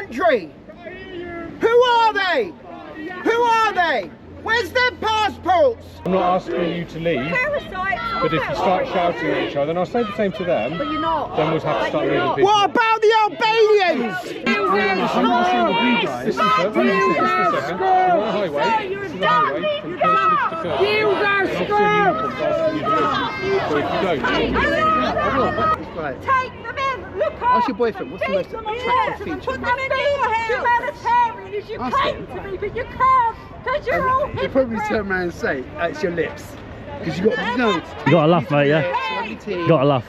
country? Who are they? Who are they? Where's their passports? I'm not asking you to leave, but if you start shouting at each other, and I'll say the same to them, But you're not. then we'll have to start moving people. What about the Albanians? Listen, sir, listen a second. We're on a highway. This is a highway from Kirkwood to Kirkwood. You guys So if you don't, Right. Take them in. Look up. Ask your boyfriend, what's the most attractive feature? Put them in humanitarian as you came to me, but you can't because you're all You'll probably turn around and say, it's your lips. Because you got no. You got to laugh, mate, yeah? You Got to laugh.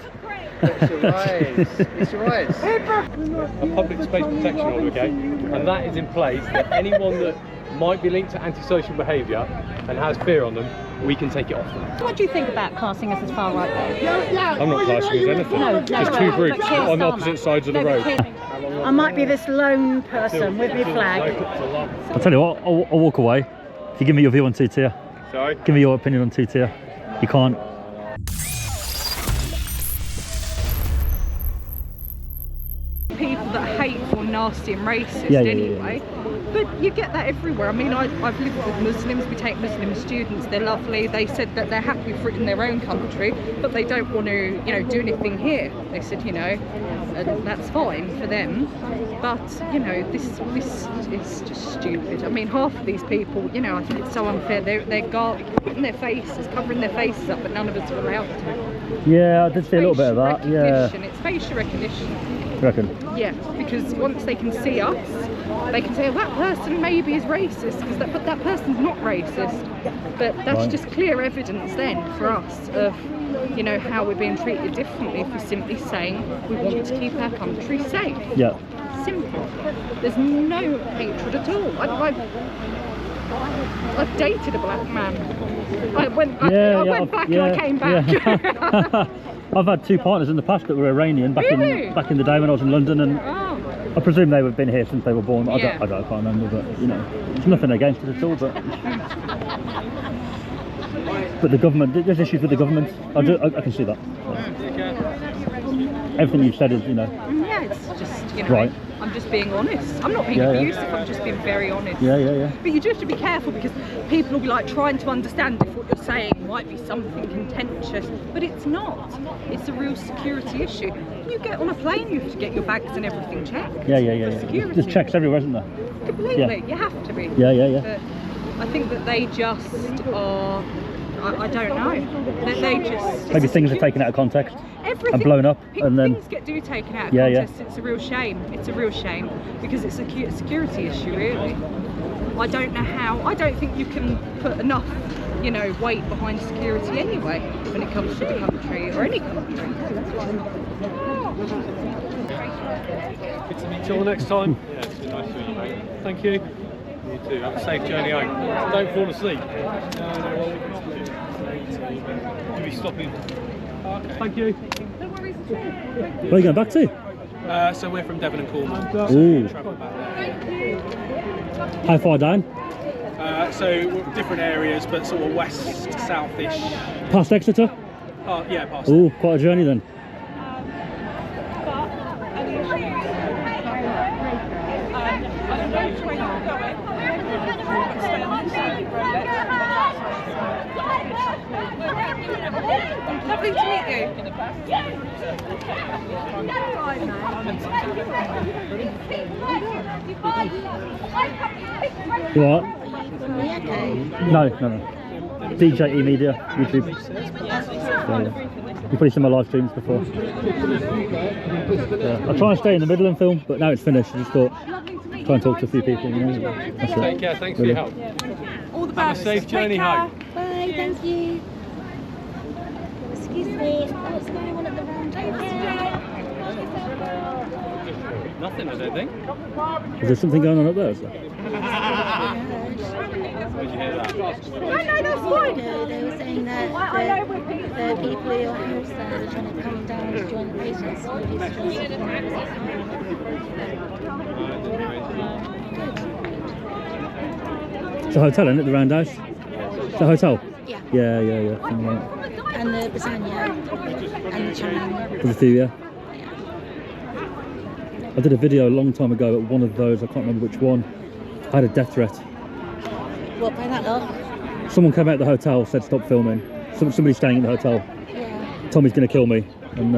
It's your eyes. It's your eyes. a public space protection order, okay? And that is in place that anyone that might be linked to antisocial behaviour and has fear on them, we can take it off them. What do you think about classing us as far right though? I'm not classing as anything. No, Just no, two but groups kids on aren't opposite they? sides of the No, but road. kids- I might be this lone person with my flag. I'll tell you what, I'll walk away. If you give me your view on two-tier. Sorry? Give me your opinion on two-tier. You can't. People that are hateful, nasty and racist Yeah, anyway. But you get that everywhere. I mean, I've lived with Muslims, we take Muslim students, they're lovely. They said that they're happy for it in their own country, but they don't want to, do anything here. They said, that's fine for them. But, this is just stupid. I mean, half of these people, I think it's so unfair. They're putting their faces, covering their faces up, but none of us are allowed to. Yeah, I did see a little bit of that. Yeah. It's facial recognition. You reckon? Yeah, because once they can see us, they can say, well, that person maybe is racist, but that person's not racist. But that's Right. just clear evidence then for us of, how we're being treated differently for simply saying we want to keep our country safe. Yeah. Simple. There's no hatred at all. I've dated a black man. I went back and I came back. Yeah. I've had two partners in the past that were Iranian back in the day when I was in London, and I presume they have been here since they were born. I can't remember, but there's nothing against it at all. But the government, there's issues with the government. I can see that. Everything you've said is, Yeah, it's just, right. I'm just being honest. I'm not being abusive, I'm just being very honest. Yeah. But you do have to be careful because people will be like trying to understand if what you're saying might be something contentious, but it's not. It's a real security issue. You get on a plane, you have to get your bags and everything checked. Yeah. For security. There's checks everywhere, isn't there? Completely, Yeah. you have to be. Yeah. But I think that they just are, I don't know. They just... Maybe things are taken out of context. Everything, and blown up, and then things get taken out of Yeah. context. It's a real shame. It's a real shame because it's a security issue, really. I don't know how. I don't think you can put enough, weight behind security anyway when it comes to the country or any country. Good to meet you all next time. Yeah, it's been nice to meet you, mate. Thank you. You too. Have a safe journey home. Don't fall asleep. You'll be stopping. Okay. Thank you. where are you going back to? So we're from Devon and Cornwall. Ooh. Travel back there. How far down? So we're different areas, but sort of west, south-ish. Past Exeter? Yeah, past. Ooh, quite a journey then. Lovely to meet you. You what? No. DJ E-Media, YouTube. You've probably seen my live streams before. I try and stay in the middle and film, but now it's finished. I just thought, try and talk to a few people. That's it. Take care. Thanks for your help. All the Have a best. safe journey home. Bye, thank you. Excuse me, what's going on at the round table? Nothing, I don't think. Is there something going on up there? Where'd you hear that? No, that's fine. No, they were saying that the people at your house that are trying to come down and join the patients. It's a hotel, isn't it? The Roundhouse? It's a hotel? Yeah. Yeah. Something like that. And the lasagna and the chime. For the few, yeah. I did a video a long time ago at one of those, I can't remember which one. I had a death threat. What, by that lot? Someone came out of the hotel, said stop filming. Somebody staying in the hotel. Yeah. Tommy's going to kill me. And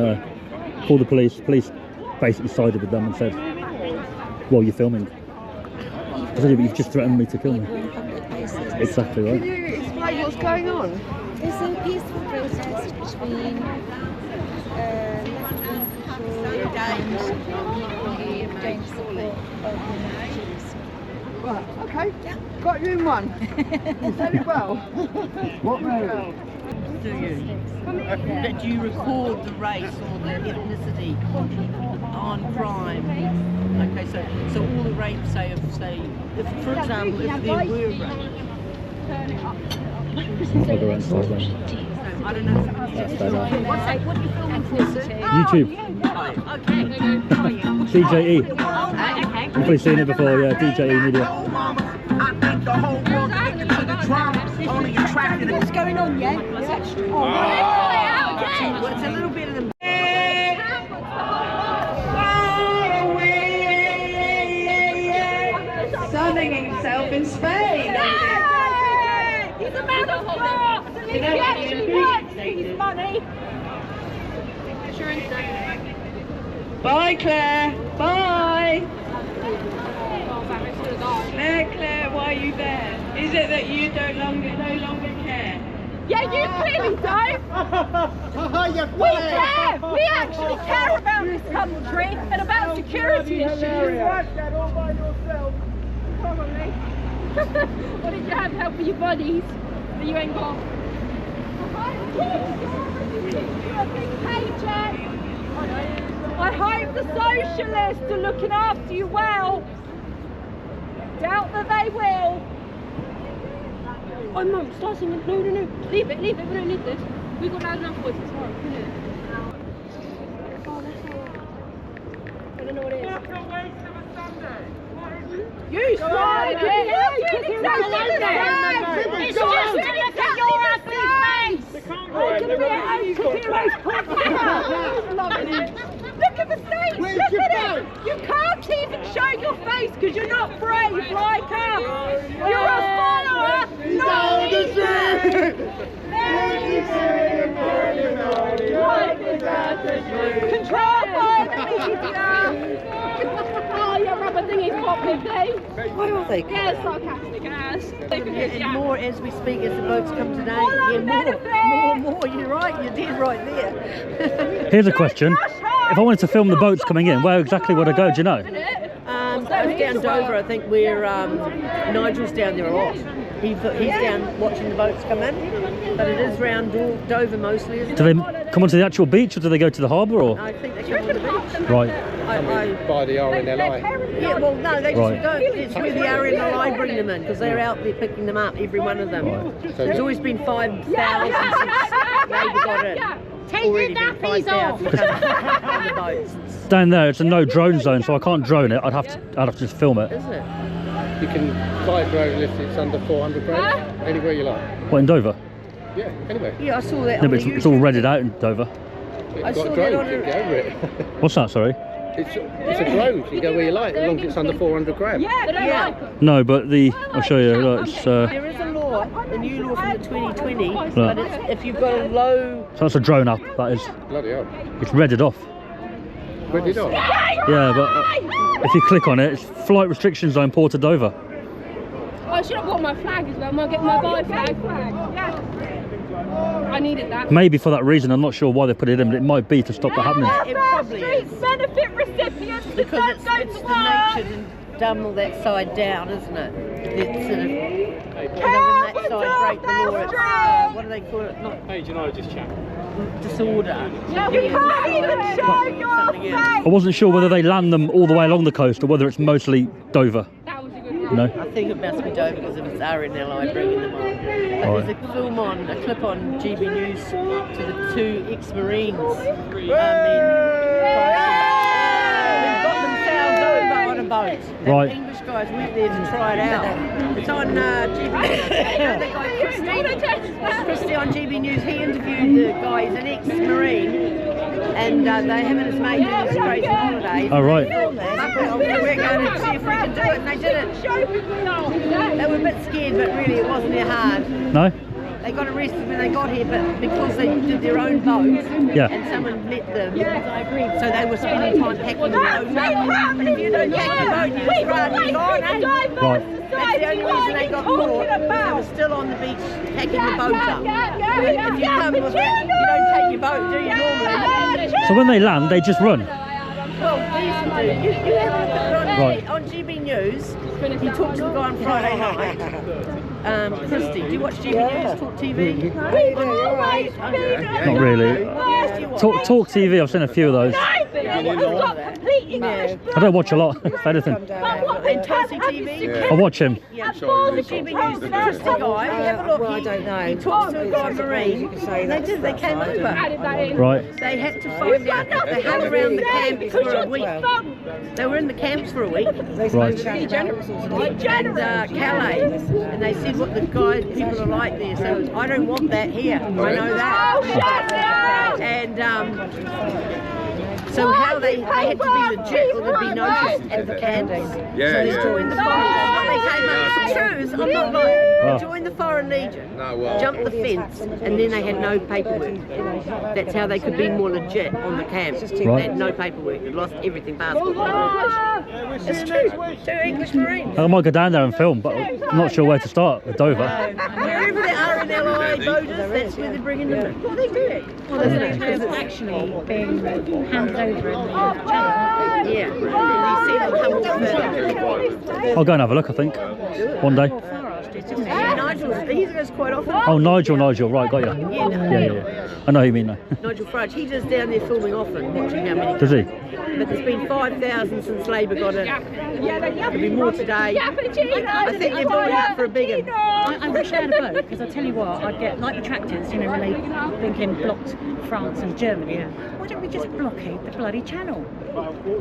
called the police. The police basically sided with them and said, well, you're filming. I said, yeah, but you've just threatened me to kill me. Exactly right. Can you explain what's going on? There's a peaceful protest between left-wing people and people who don't support Jews. Right, okay. Got you in one. You said it well. What Mary? Do you? Do you record the race or the ethnicity on crime? Okay, so all the rape, say, if, for example, if there were rape. I'll go around side then. I don't know. That's better. What are you filming for, sir? YouTube. Okay. DJE. You've probably seen it before, yeah, DJE Media. What's going on, yeah? What's extra? Oh, Well, it's a little bit of the... sunning himself in Spain. He's a man of God. He actually works for his money. Bye, Claire. Bye. Claire, why are you there? Is it that you no longer care? Yeah, you clearly don't. We care. We actually care about this country and about security issues. You watched that all by yourself. Probably. What did you have help with your buddies that you ain't got? You're a big paycheck. I hope the socialists are looking after you well. Doubt that they will. Oh no, start singing. No. Leave it, we don't need this. We've got loud enough voices. Alright, isn't it? Oh, that's alright. I don't know what it is. What a waste of a Sunday. You started it! It's just look at your ugly face! Look at the face! Look at it! You can't even show your face because you're not brave like us! You're a follower! Not control by the media! Oh, your rubber thingy's popping, please! What are they? Yeah, sarcastic ass. And more as we speak, as the boats come today. All Yeah, benefits. more. You're right. You did right there. Here's a question. If I wanted to film the boats coming in, where exactly would I go, do you know? I was down Dover, I think, where Nigel's down there a lot. He's down watching the boats come in, but it is round Dover mostly, isn't Do it? they come onto the actual beach or do they go to the harbour or? I think they come on the beach. Right. By the RNLI. Yeah, well, no, they Right. just go. It's where the RNLI bring them in, because they're out there picking them up, every one of them. Right. There's always been 5,000 since Labour got in. Already been 5,000 on the boats. Down there, it's a no drone zone, so I can't drone it. I'd have to just film it. Isn't it? You can fly a drone if it's under 400 grams, anywhere you like. What, in Dover? Yeah, anywhere. Yeah, I saw that. No, on but the it's all YouTube. redded out in Dover. You've I got saw a that drone, on you can a- go over it. What's that, sorry? It's a drone, you can go where you like, as long as it's under 400 grams. Yeah. No, but I'll show you. Look, it's, There is a law, a new law from the 2020, but it's, if you've got a low... so that's a drone up, that is. Bloody hell. It's redded off. Where did I? Yeah, but if you click on it, it's flight restriction zone Port of Dover. I should have bought my flag as well. Might get my bi flag. Yeah. I needed that. Maybe for that reason, I'm not sure why they put it in, but it might be to stop that happening. It probably is. Benefit recipients Because it's the nature to dumb all that side down, isn't it? It's sort of... when that side break the law, it's, what do they call it? Not Paige and I were just chatting. disorder. Yeah, we can't even show your Something else. face. I wasn't sure whether they land them all the way along the coast or whether it's mostly Dover. That was a good You one. know? I think it must be Dover because if it's RNLI bringing them on. But there's a film on, a clip on GB News to the 2 ex-Marines. Who got themselves over on a boat. Right. The English guys went there to try it out. It's on GB News. That guy Christy on GB News, he interviewed the guy, he's an ex-Marine. and they're having his mate do this crazy holiday. Oh, right. We're going to see if we can do it, and they did it. They were a bit scared, but really it wasn't that hard. No? They got arrested when they got here, but because they did their own boat, Yeah. and someone met them, so they were spending time packing the boat up. And if you don't pack your boat, you just run, you're gone, eh? Right. That's the only reason they got caught. They were still on the beach packing the boat up. If you come with it, you don't take your boat, do you, normally? So when they land, they just run? Well, these do. You have a look at Right. it on GB News. He talked to the guy on Friday night. Christy, do you watch GB News, Talk TV? Not really. Yes, do you watch? Talk TV, I've seen a few of those. I don't watch a lot, if anything. And Tulsi TV? I watch him. Yeah, the GB News, the Christy guy, have a look. I don't know. He talks to a guy, Marine, and they came over. Right. They had to find out, they hung around the camp for a week. They were in the camps for a week. Right. And Calais, and they said what the guys, people are like there, so I don't want that here, I know that. And so how they had to be legit or they'd be noticed at the camps. So they joined the foreign, they came up to choose, I'm not lying, they joined the Foreign Legion, jumped the fence, and then they had no paperwork. That's how they could be more legit on the camp. They had no paperwork, they lost everything, passport. It's true, 2 English Marines. I might go down there and film, but I'm not sure where to start with Dover. Wherever there are RNLI voters, that's where they're bringing them in. Well, they do. Well, there's actually been handed over in the channel. Yeah. And you see them come all further. I'll go and have a look, I think, one day. Nigel, he goes quite often. Oh, Nigel, right, got you. Yeah. I know who you mean now. Nigel Farage, he does down there filming often, watching how many. Does he? But there's been 5,000 since Labour got it. There'll be more today. I think they're building up for a big one. I wish I had a boat, because I tell you what, I'd get like the tractors, you know, when they thinking blocked France and Germany. Why don't we just blockade the bloody channel?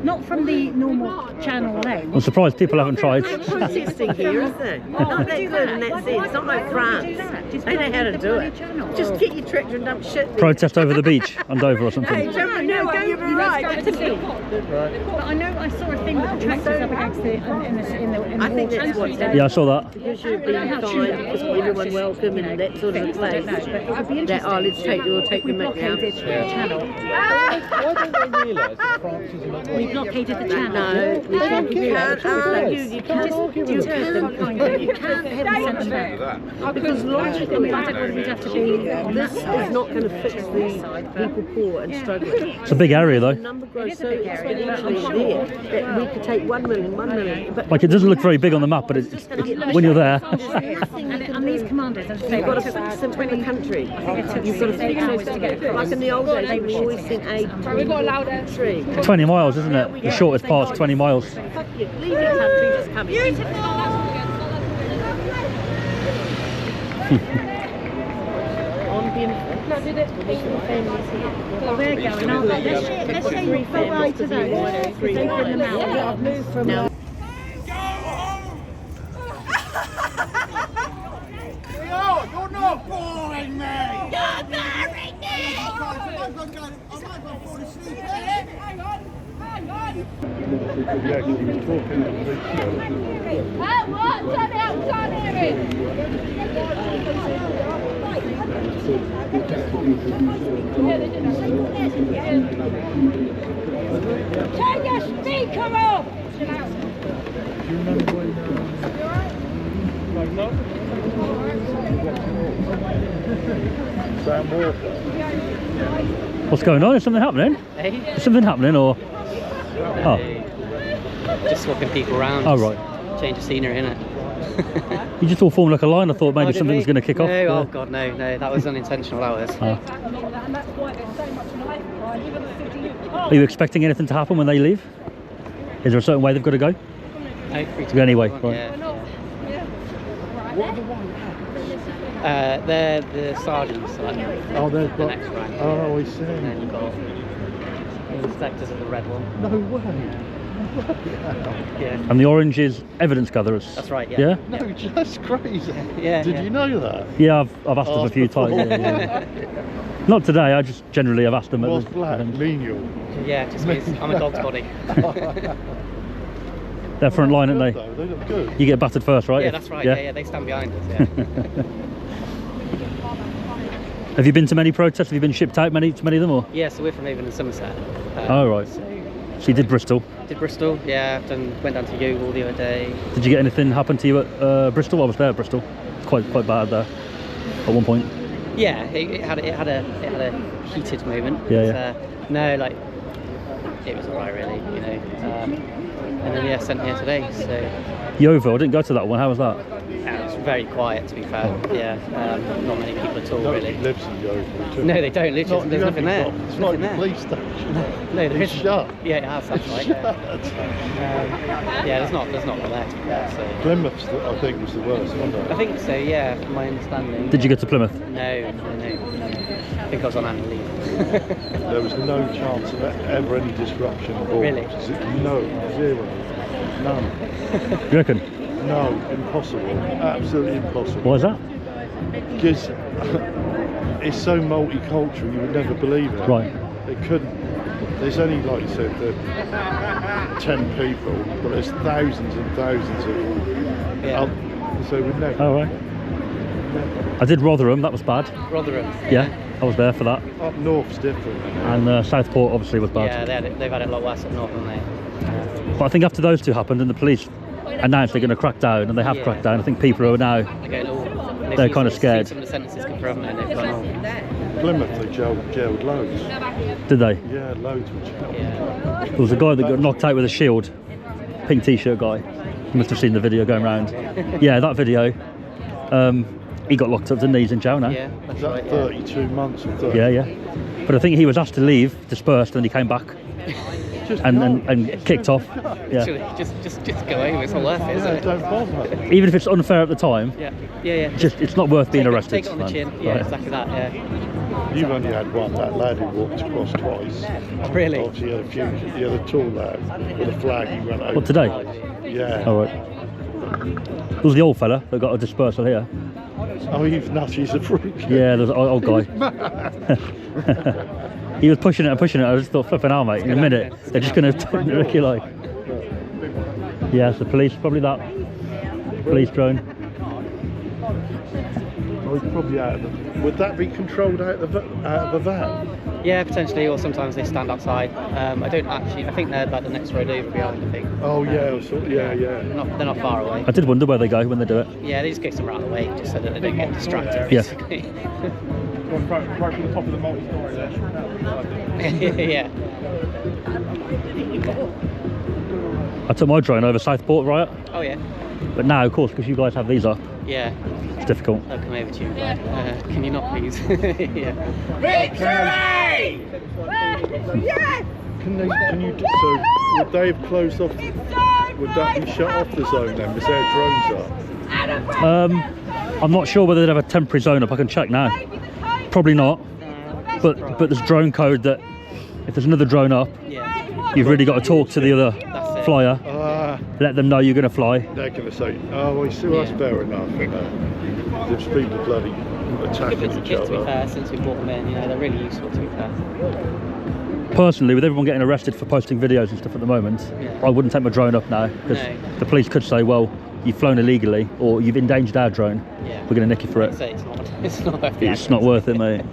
Not from the normal channel lane. I'm surprised people haven't tried. They're protesting here, isn't they? Not that good in that sense. It's not like France. They know how to do it. Just get your tractor and dump shit there. Protest over the beach on Dover or something. Hey, jump, no, go your right. But I know I saw a thing with the tractors up against the in the I think that's what's happening. Yeah, I saw that. Because you're being fined, because everyone welcome and that sort of a place. That, let's take, we'll take the mic now. the channel. Why don't they realise that France is not... We blockaded the channel. No, you can't argue. You can't You can't have them sent them back. because logically, I don't know, we'd have to be on this that side. is not going to fix the people poor and struggling. It's a big area though. The number grows so exponentially there that we could take 1 million, but Like, it doesn't look very big on the map, but when you're there. And these commanders, as I say, you've got to fix them in the country. You've got to fix them. Like in the old days, we always sent aid to the country. 20 miles, isn't it? The shortest part's 20 miles. Fuck you, leave your country, just come here. On beautiful. Families here. well, they're going, aren't they? Let's say you go right to those, because they bring them out. I've moved from... No. You're not boring me! You're boring me! I might go fall asleep. Hang on! Yeah, she was talking at the What? Turn out, can't hear it! Turn your speaker off! Sam Walker. What's going on? Is something happening? Is something happening or? Oh. Just swapping people around. Oh, right. Change of scenery, innit? You just all formed like a line. I thought maybe something was going to kick off. No, Yeah. oh god, no, that was unintentional, that was. Ah. Are you expecting anything to happen when they leave? Is there a certain way they've got to go? No, free To go anyway, one, right. Yeah. They're the sergeants, so like Oh, they've the got... next rank. Oh, I see. And then you've got the inspectors of the red one. No way. Yeah. And the orange is evidence gatherers. That's right, yeah. Yeah? No, that's crazy. Yeah. Did you know that? Yeah, I've asked them Oh, a few times. before. Yeah. Not today, I just generally have asked them. What's black? Menial. Yeah, it just means I'm a dog's body. They're front line, aren't they? They look good. You get battered first, right? Yeah, that's right. Yeah, they stand behind us. Yeah. Have you been to many protests? Have you been shipped out to many of them, or? Yeah, so we're from Avon and Somerset. Oh right. So you did Bristol. Did Bristol? Yeah, went down to Youghal the other day. Did you get anything happen to you at Bristol? I was there at Bristol. Quite bad there at one point. Yeah, it had a heated moment. Yeah, but, no, like it was alright really, you know. And then yeah, sent here today. So Yeovil, I didn't go to that one. How was that? it was very quiet, to be fair. Yeah, not many people at all really. Lives in Yeovil too. No, they don't. Literally, there's nothing there. It's There's like nothing the there. police station. No, there It's isn't. shut. Yeah, it has. That's right. Yeah, there's not a lot there. To be fair, so. Plymouth, I think, was the worst, wasn't it? I think so. Yeah, from my understanding. Did you get to Plymouth? No. I think I was on annual leave. There was no chance of ever any disruption of all. Really? No, zero. None. You reckon? No, impossible. Absolutely impossible. Why is that? Because it's so multicultural, you would never believe it. Right. It couldn't. There's only, like you said, 10 people, but there's thousands and thousands of Yeah. so we'd never. Oh right. I did Rotherham. That was bad. Rotherham. Yeah, I was there for that. Up north's different. And Southport obviously was bad. Yeah, they've had it a lot worse up north, haven't they? But I think after those two happened and the police announced they're going to crack down, and they have Yeah. cracked down, I think people are now. They're kind of scared. Some of the sentences come from, and they've gone, oh, Plymouth, they jailed loads. Did they? Yeah, loads were jailed. yeah. There was a guy that got knocked out with a shield, pink t-shirt guy. You must have seen the video going around. Yeah, that video. He got locked up, didn't he? He's in jail now. Yeah, that's Is that right. 32 months or 30? Yeah. But I think he was asked to leave, dispersed, and he came back and kicked off. Yeah. Actually, just go home. It's not worth it, is Yeah, it? don't bother. Even if it's unfair at the time, Yeah. it's not worth being arrested. Take it on the man. chin. Yeah, Right. exactly that. Yeah. You've only had one, that lad who walked across twice. Really? Obviously, he had a few, the other tall lad with a flag, he went over. What, today? Yeah. All right. There was the old fella that got a dispersal here. Oh, you've nuts, he's a freak. Yeah, there's an old guy. He was pushing it and pushing it. I just thought, flipping out, mate. In a minute, they're just going to wreck you like. Yeah, it's the police, probably that police drone. Oh, he's probably out of the... Would that be controlled out of a van? Yeah, potentially, or sometimes they stand outside. I don't actually. I think they're like the next road over behind. I think. Oh, yeah, yeah. They're not far away. I did wonder where they go when they do it. Yeah, they just get them out of the way, just so that they don't get distracted. Yeah. Basically. Right from the top of the multi-story there. Yeah. I took my drone over Southport riot, Oh yeah. but now, of course, because you guys have these up, Yeah. it's difficult. I'll come over to you. Can you not, please? Yeah. Victory! Yes! Can you, so would they have closed off, would that be shut off the zone then? Was there drones up? I'm not sure whether they'd have a temporary zone up. I can check now. Probably not. But there's drone code that if there's another drone up, Yeah. you've really got to talk to the other That's it. flyer, let them know you're going to fly. They're going to say, oh, well, see, that's fair enough. And there's people bloody attacking It's a each kit, to be other. fair, since we brought them in. You know, they're really useful, to be fair. Personally, with everyone getting arrested for posting videos and stuff at the moment, Yeah. I wouldn't take my drone up now, because No. the police could say, well, you've flown illegally or you've endangered our drone. Yeah. We're going to nick you for Like I it. say, it's not worth the It's not worth it, mate.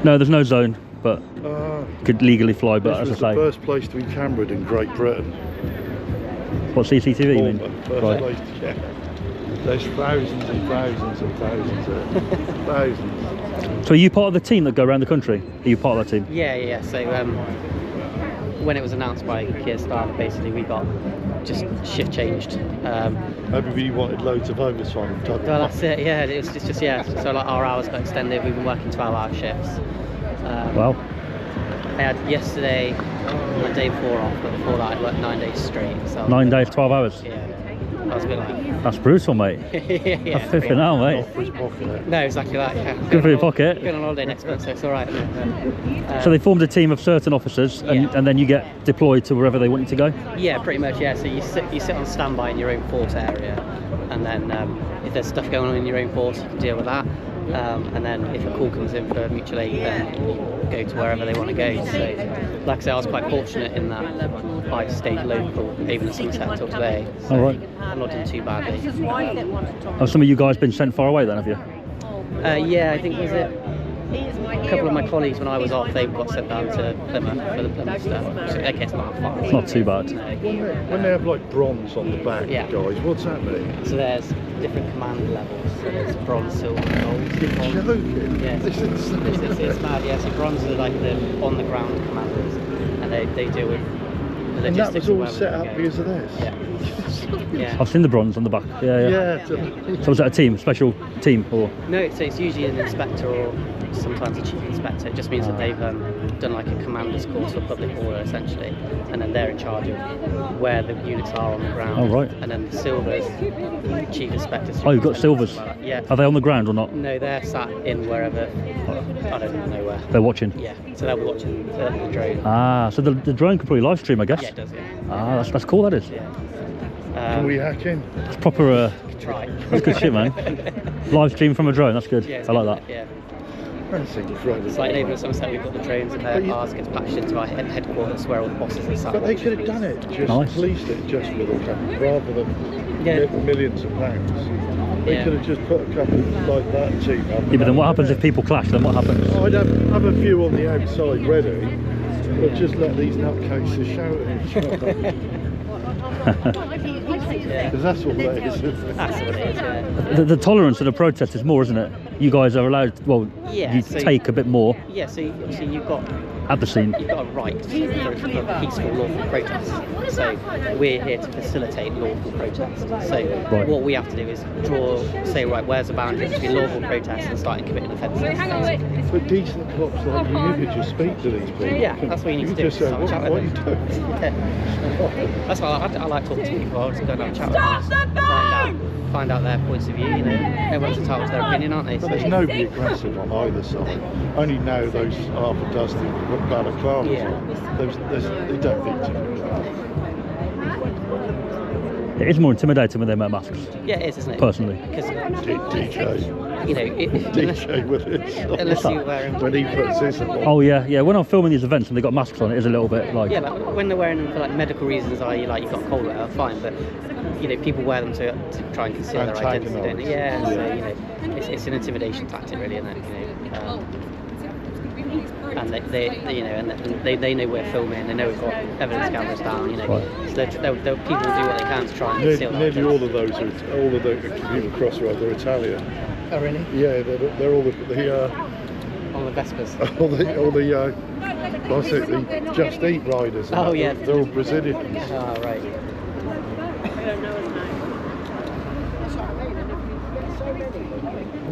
No, there's no zone, but you could legally fly. But This as was I the say, first place to be cameraed in Great Britain. what, CCTV you mean? Bournemouth, first Right. place, yeah. There's thousands and thousands and thousands of thousands. So are you part of the team that go around the country? Are you part of that team? Yeah. So when it was announced by Keir Starmer, basically we got just shift changed. Everybody wanted loads of overtime. Well, that's it. Yeah, it was just yeah. So like our hours got extended. We've been working 12-hour shifts. Wow. I had yesterday my day 4 off, but before that I'd worked 9 days straight. So 9 days, 12 hours. Yeah. I was a bit like... That's brutal, mate. yeah, That's flipping out, mate. No, exactly that, yeah. Good for your pocket. Going on holiday next month, so it's alright. So they formed a team of certain officers, and then you get deployed to wherever they want you to go? Yeah, pretty much, yeah. So you sit on standby in your own force area, and then if there's stuff going on in your own force, you can deal with that. And then if a call comes in for mutual aid, then you go to wherever they want to go. So, like I said, I was quite fortunate in that I stayed local, even in Somerset until today. So all right. I'm not doing too badly. Have some of you guys been sent far away then, have you? Yeah, I think was it a couple of my colleagues when I was off, they got sent down to Plymouth for the Plymouth stuff. So I guess not far. It's not too bad. When they have like bronze on the back, guys, what's that mean? So there's different command levels. So there's bronze, silver, gold. You're joking? Yeah. It's mad, yeah. So bronze are like the on the ground commanders, and they deal with the and that logistics. was all set up because of this? Yeah. Yeah. I've seen the bronze on the back. Yeah. So was that a team, special team, or? No, so it's usually an inspector or sometimes a chief inspector. It just means that they've done like a commander's course for public order essentially, and then they're in charge of where the units are on the ground. Oh right. And then the silvers, chief inspectors. Oh, you've got silvers. Yeah. Are they on the ground or not? No, they're sat in wherever. I don't even know where. They're watching. Yeah. So they're watching the drone. Ah, so the drone can probably live stream, I guess. Yeah, it does. Yeah. Ah, that's cool. That is. Yeah. Can we hack in? It's proper. Try. That's good shit, man. Live stream from a drone. That's good. Yeah, I like that. Yeah. That's incredible. It's like in Somerset, we've got the drones and their cars gets patched into our headquarters where all the bosses are sat. But they could have done it, just policed it just with a couple, rather than millions of pounds. They could have just put a couple like that team up. Yeah, but then what happens if people clash? Then what happens? I'd have a few on the outside ready, but just let these nutcases shout at each other. Because that's all that is. That's what it is, yeah. The tolerance of the protest is more, isn't it? You guys are allowed, well, Yeah, you so take a bit more Yeah, so you've got at the scene. You've got a right for peaceful, lawful protest. So we're here to facilitate lawful protest. So what we have to do is say, right, where's the boundary between lawful protest and starting committing offences? But decent cops like you could just speak to these people. Yeah, that's what you need to do. Just say, what are you doing? That's why I like talking to people. I just go and have a chat with them. Find out their points of view. You know, everyone's entitled to their opinion, aren't they? But there's nobody aggressive on either side. Only now those half a dozen balaclavas. They don't need to. It is more intimidating when they wear masks. Yeah, it is, isn't it? Personally. Because DJ. You know, DJ with it. Unless you wear them. When he puts his on. Oh yeah. When I'm filming these events and they've got masks on, it is a little bit like. Yeah, like when they're wearing them for like medical reasons, you've got cold weather, fine. But you know, people wear them to try and conceal their identity, don't they? Yeah. So you know, it's an intimidation tactic, really, isn't it? You know. And they know we're filming. They know we've got evidence cameras down. You know, so people will do what they can to try and conceal. Nearly all of those, all of the computer crossroads, they're Italian. Oh really? Yeah, they're all the all the Vespers. all the Just Eat riders. Oh yeah, they're all Brazilians. Oh right.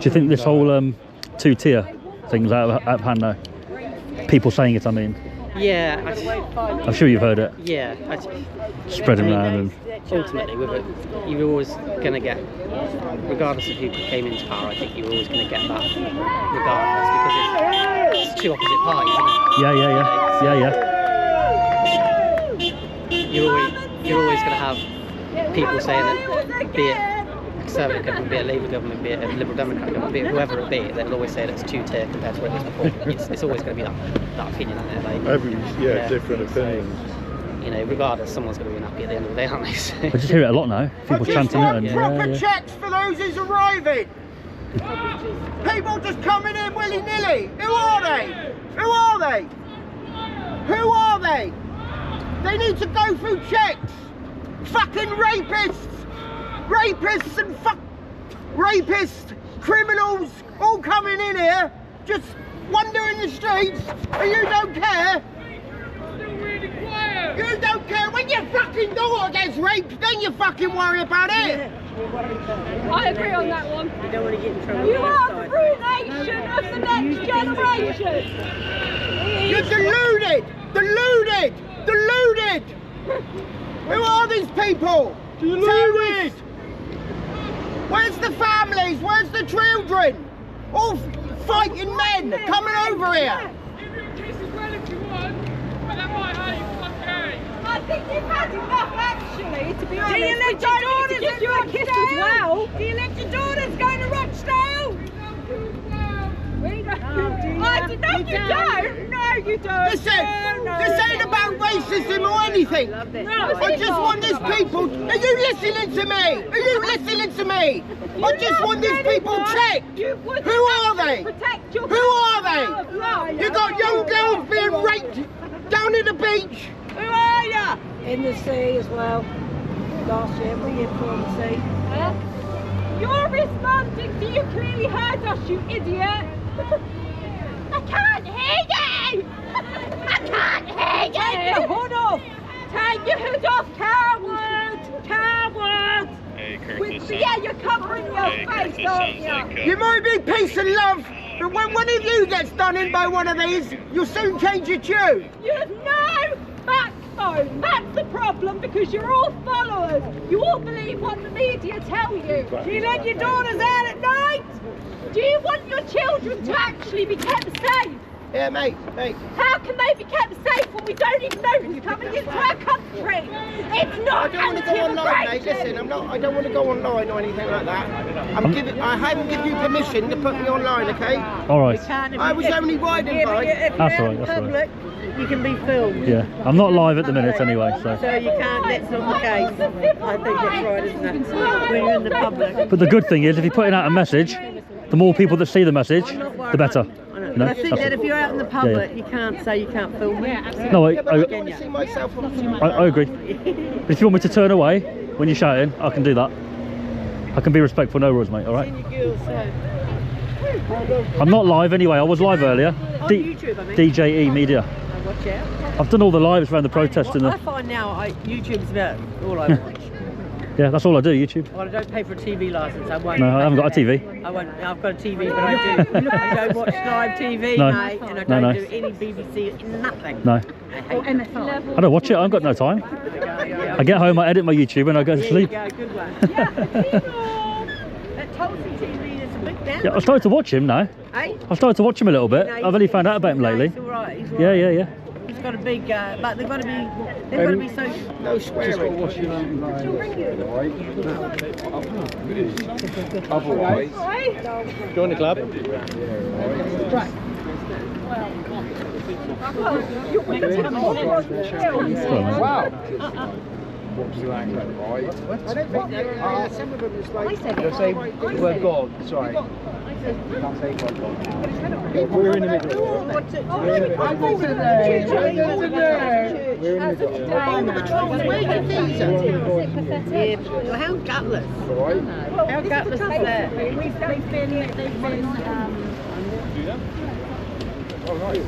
Do you think this whole two-tier thing's out of hand now? People saying it, I mean. Yeah. I'm sure you've heard it. Yeah. Spreading around and. Ultimately, you're always going to get, regardless of who came into power, I think you're always going to get that regardless, because it's two opposite parties, isn't it? Yeah. You're always going to have people saying that, be it a Conservative government, be it a Labour government, be it a Liberal Democrat government, be it whoever it be, they'll always say that it's two-tier compared to what it was before. It's always going to be that opinion, isn't it? Like, everyone's different opinions. You know, regardless, someone's going to be unhappy at the end of the day, aren't they? So. I just hear it a lot now. People chanting it. And proper checks for those who's arriving. People just coming in willy-nilly. Who are they? Who are they? Who are they? They need to go through checks. Fucking rapists. Rapists and rapists, criminals, all coming in here, just wandering the streets, and you don't care. You don't care. When your fucking daughter gets raped, then you fucking worry about it. I agree on that one. You don't want to get in trouble. You are the ruination of the next generation. You're deluded. Deluded. Deluded. Who are these people? Terrorists. Where's the families? Where's the children? All fighting men coming over here. I think you've had enough, actually, to be honest. Do you let your daughters give you a kiss as well? Do you let your daughters go to Rochdale? I don't know, you don't. No, you don't. Listen, this ain't about racism or anything. I just want these people. Are you listening to me? Are you listening to me? I just want these people checked. Who are they? Who are they? You got young girls being raped down in the beach. Who are ya? In the sea as well. Last year, we in from the sea. You're responding, so you clearly heard us, you idiot. I can't hear you! I can't hear you! Take your hood off! Take your hood off, coward! Coward! Hey, Curtis. Yeah, you're covering your face, aren't you? You might be peace and love, but when one of you gets done in by one of these, you'll soon change your tune. You have no backbone. That's the problem, because you're all followers. You all believe what the media tell you. Do you let your daughters out at night? Do you want your children to actually be kept safe? Yeah, mate. How can they be kept safe when we don't even know who's coming into our country? It's not. I don't want to go online, mate. Listen, I don't want to go online or anything like that. I haven't given you permission to put me online, okay? All right. I was only riding by. That's all right. That's all right. You can be filmed. Yeah, I'm not live at the minute anyway, so. So you can't, that's not the case. I think that's right, isn't it? When you're in the public. But the good thing is, if you're putting out a message, the more people that see the message, the better. You know? I think that if you're out in the public, you can't say you can't film me. No, Yeah, but I don't want to see myself on TV. I agree. But if you want me to turn away when you're shouting, I can do that. I can be respectful, no rules, mate, alright? I'm not live anyway, I was live earlier. On YouTube, I mean. DJE Media. Watch out. I've done all the lives around the protest and I find now YouTube's about all I watch. yeah, that's all I do, YouTube. Well, I don't pay for a TV licence. I won't. No, I haven't got a TV. I won't. I've got a TV, but I do. I don't watch live TV, No. mate, and I No, don't no. do any BBC, nothing. No. I hate it. I don't watch it, I've got no time. I get home, I edit my YouTube and I go to sleep. There you go, good one. That Tulsi TV is a big down. Yeah, I started to watch him now. Hey? I've started to watch him a little bit. I've only found out about him lately. He's all right. He's all right. Yeah. He's got a big, but they've got to be social. No swearing. Otherwise, Join the club. wow. Some of them is like. You're saying we're God, sorry. Can't say God now. We're in the middle. We're in the middle. Where your visa? Yeah, how gutless. How gutless is that? They've been Oh, right.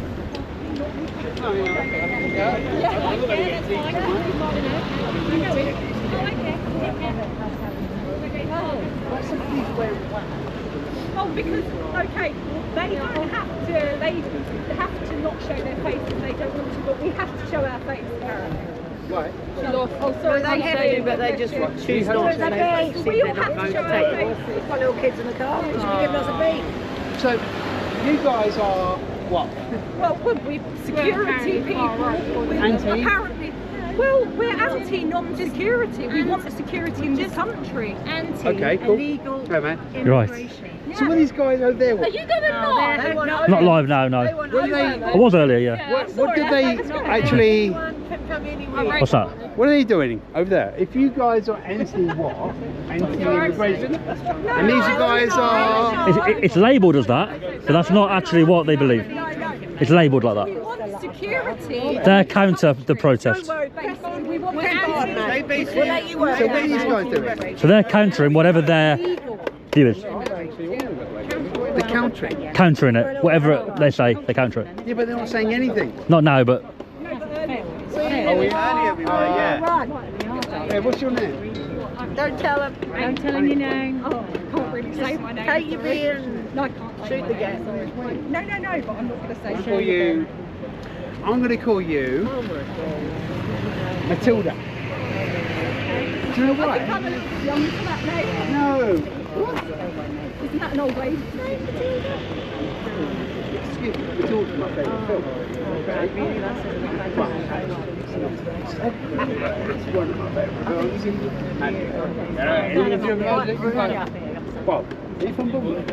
Oh, because, okay, they don't have to, they have to not show their face if they don't want to, but we have to show our face, apparently. Right. Oh, sorry, They have to, but they just choose not to. We all have to show our faces. We've got little kids in the car. They should be giving us a beat. So, you guys are what? Well, we're security people. Anti? Apparently. Well, we're anti-non-security. We want the security in this country. Okay, cool. Illegal Go, man. You're right. So, what are these guys over there? Are What, you going to not? Not live now, no. what do they? I was earlier, yeah. What do they actually? What's that? What are they doing over there? If you guys are anti-what? Anti-immigration? And these guys are... It's labelled as that, but that's not actually what they believe. It's labelled like We that. want security. They're counter the protest. We want anti. So what are these guys doing? So they're countering whatever their view is. The country? Countering it. Whatever they say, they counter it. Yeah, but they're not saying anything. Not now, but Oh, we earlier we were, yeah. Yeah, what's your name? Don't tell them. Don't tell him your name. Oh, I can't really say my name. Take your beer and No, I can't. shoot the gas. No, but I'm not going to say. Call you... I'm going to call you... Matilda. Do you know why? I'm a little young for that name. No. Isn't that an old lady? Excuse me, we're talking my favourite film. It's one of my favourite films. Well, are you from Bournemouth?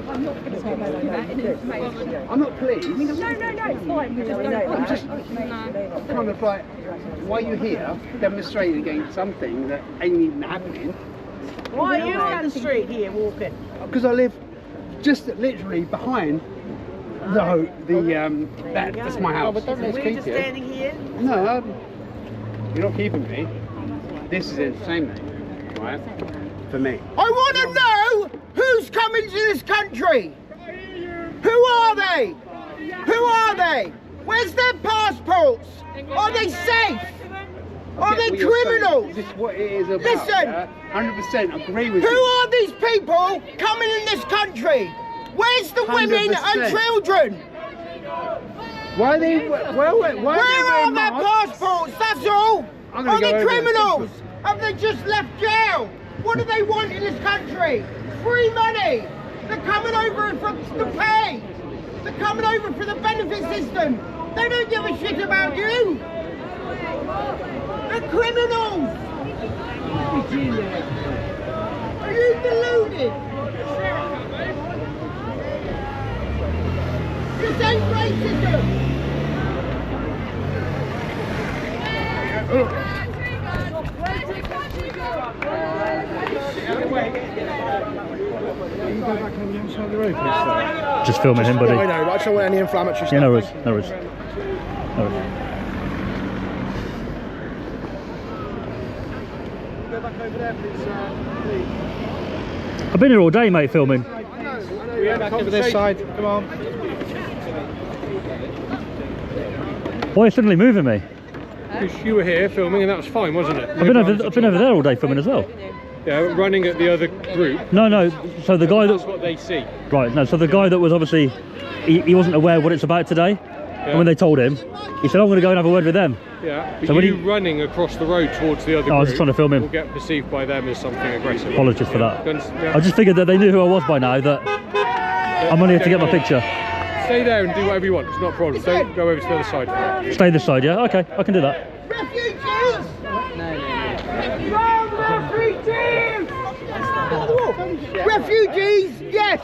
I'm not going to say that in information. I'm not pleased. No, it's fine. We just don't. I'm just kind of like, why are you here demonstrating against something that ain't even happening? Why are you down the street here walking? Because I live just literally behind that's my house. We're just standing here? No, you're not keeping me. This is entertainment, right? For me. I want to know who's coming to this country. Who are they? Who are they? Where's their passports? Are they safe? Are they criminals? Is this what it is about? Listen. 100% agree with Who you. are these people coming in this country? Where's the women 100%. and children? Why are they? Where are their passports? That's all. Are they criminals? Have they just left jail? What do they want in this country? Free money. They're coming over for the pay. They're coming over for the benefit system. They don't give a shit about you. They're criminals. Are you deluded? This ain't racism. Just filming him, buddy. I know, but I don't want any inflammatory stuff. Yeah, no worries. Go back over there, please. I've been here all day, mate, filming. I know. Back over this side. Come on. Why are you suddenly moving me? Because you were here filming and that was fine, wasn't it? I've been over there all day filming as well. Yeah, running at the other group. No. So the guy That's what they see. Right. No. So the guy that was obviously he wasn't aware what it's about today, and when they told him, he said, "I'm going to go and have a word with them." Yeah. But So when you running across the road towards the other group, I was just trying to film him. will get perceived by them as something aggressive. Apologies for that. Yeah. I just figured that they knew who I was by now. That I'm only here to get my picture. Stay there and do whatever you want. It's not a problem. Don't go over to the other side. Stay this side, yeah. Okay, I can do that. Refugees! Refugees! Refugees, yes!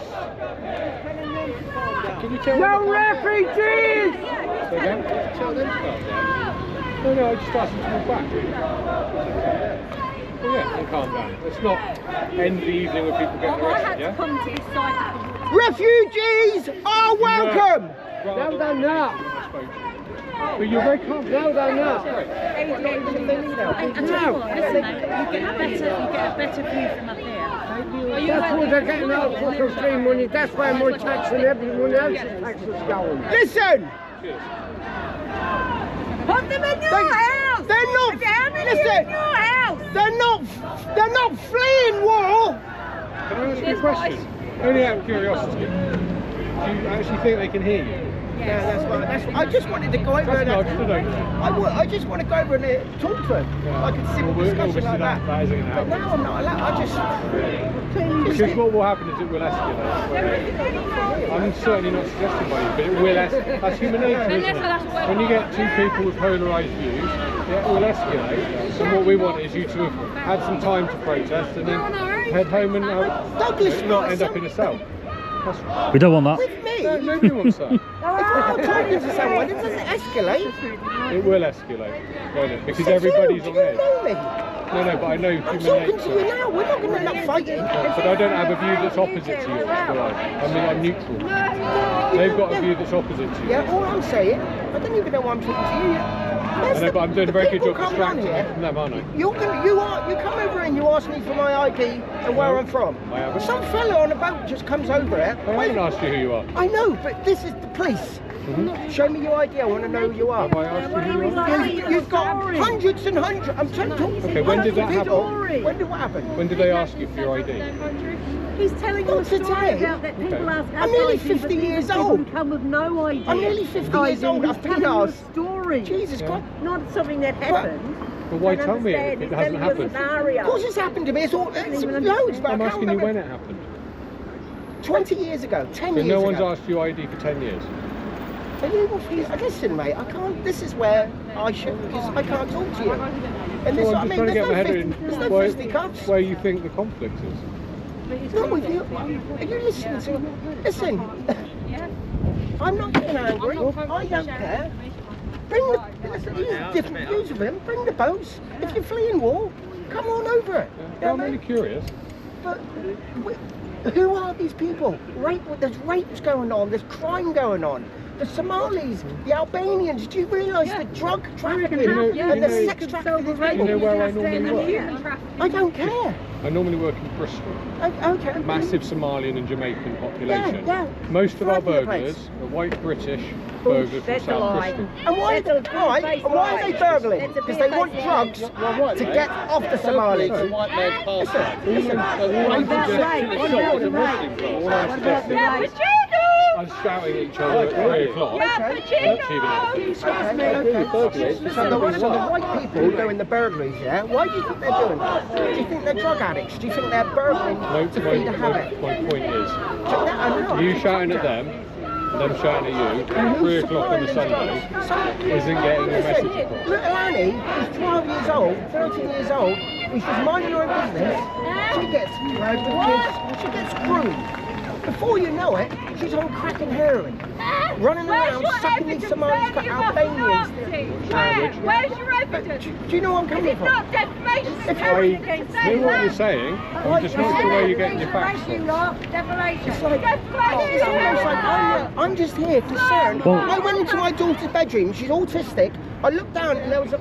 No refugees! No, I just asked them to move back. Oh yeah, and calm down. Let's not end the evening with people getting arrested, yeah? Come to this side. Refugees are welcome! No, they're not. But you're very calm. I No, they're not. tell you what, listen, mate, you get a better view from up here. That's what they're getting out for free money. That's why my tax and everyone else's tax is going. Listen! Put them in your house! They're not. Listen! In your house! They're not fleeing war! Can I ask you a question? Only out of curiosity. Do you actually think they can hear you? Yeah, that's what. I just wanted to go over and I just want to go over and talk to them. Like a simple discussion like that. That isn't going to But happen. now I'm not allowed. I just. Because what will happen is it will escalate. I'm certainly not suggesting by you, but it will escalate. That's human nature, isn't it? When you get two people with polarised views, it will escalate. And what we want is you to have had some time to protest and then head home and not end up in a cell. We don't want that. With me? No, nobody wants that. If I'm talking to someone, it doesn't escalate. It will escalate, won't it? Because everybody's on edge. You know me. No, but I know I'm human talking nature. to you now. We're not going to end up fighting. But I don't have a view that's opposite to yours, do I? I mean, I'm neutral. They've got a view that's opposite to you. Yeah, all I'm saying, I don't even know why I'm talking to you yet. I know, but I'm doing a very good job distracting you from them, aren't I? You come over and you ask me for my ID and where I'm from. I haven't. Some fella on a boat just comes over here. I haven't asked you who you are. I know, but this is the police. Show me your ID, I want to know who you are. Have I asked you who you are? You've got hundreds and hundreds. I'm trying to talk to Okay, when did that people. happen? When did what happen? When did they ask you for your ID? He's telling you a story about that people ask I'm nearly 50 years old. come with no idea. I'm nearly 50 years old. I've been asked. Story. Jesus Christ. Not something that happened. But why tell me if it hasn't happened? Of course it's happened to me. It's loads, but I'm I can't asking you remember. when it happened. 20 years ago, 10 So years no ago. one's asked you ID for 10 years? Listen, mate, I can't. This is where I should, because I can't talk to you. And this, Well, I I'm just mean, trying to get my head there's no in fisticuffs. where you think the conflict is. Not with you. Are you listening to? Listen, I'm not getting angry. I don't care. Bring the. Listen, use different views of him. Bring the boats. If you're fleeing war, come on over it. Yeah, I'm really curious. But who are these people? There's rapes going on. There's crime going on. The Somalis, the Albanians. Do you realise the drug trafficking and the sex trafficking? You know where I normally work? I don't care. I normally work in Bristol. Okay. Massive Somalian and Jamaican population. Yeah. Most of our Fabulous burglars place. are white British burglars from South Bristol. And why are they burgling? Because they want drugs to get off the Somalis. I'm shouting at each other at 3 o'clock. So the white people doing the burglaries, yeah? Why do you think they're doing that? Do you think they're drug addicts? Do you think they're burgling to feed a habit? My point is, you shouting at them shouting at you at 3 o'clock on a Sunday isn't getting the message across. Little Annie is 12 years old, 13 years old, she's minding her own business, she gets dragged with kids, she gets groomed. Before you know it, she's on crack and heroin, running around sucking these Somalis for Albanians. Where's your evidence? Do you know where I'm coming from? It's not defamation. I hear what you're saying, I'm just not sure where you're getting your facts from. It's like, it's almost like I'm just here concerned. I went into my daughter's bedroom, she's autistic, I looked down and there was a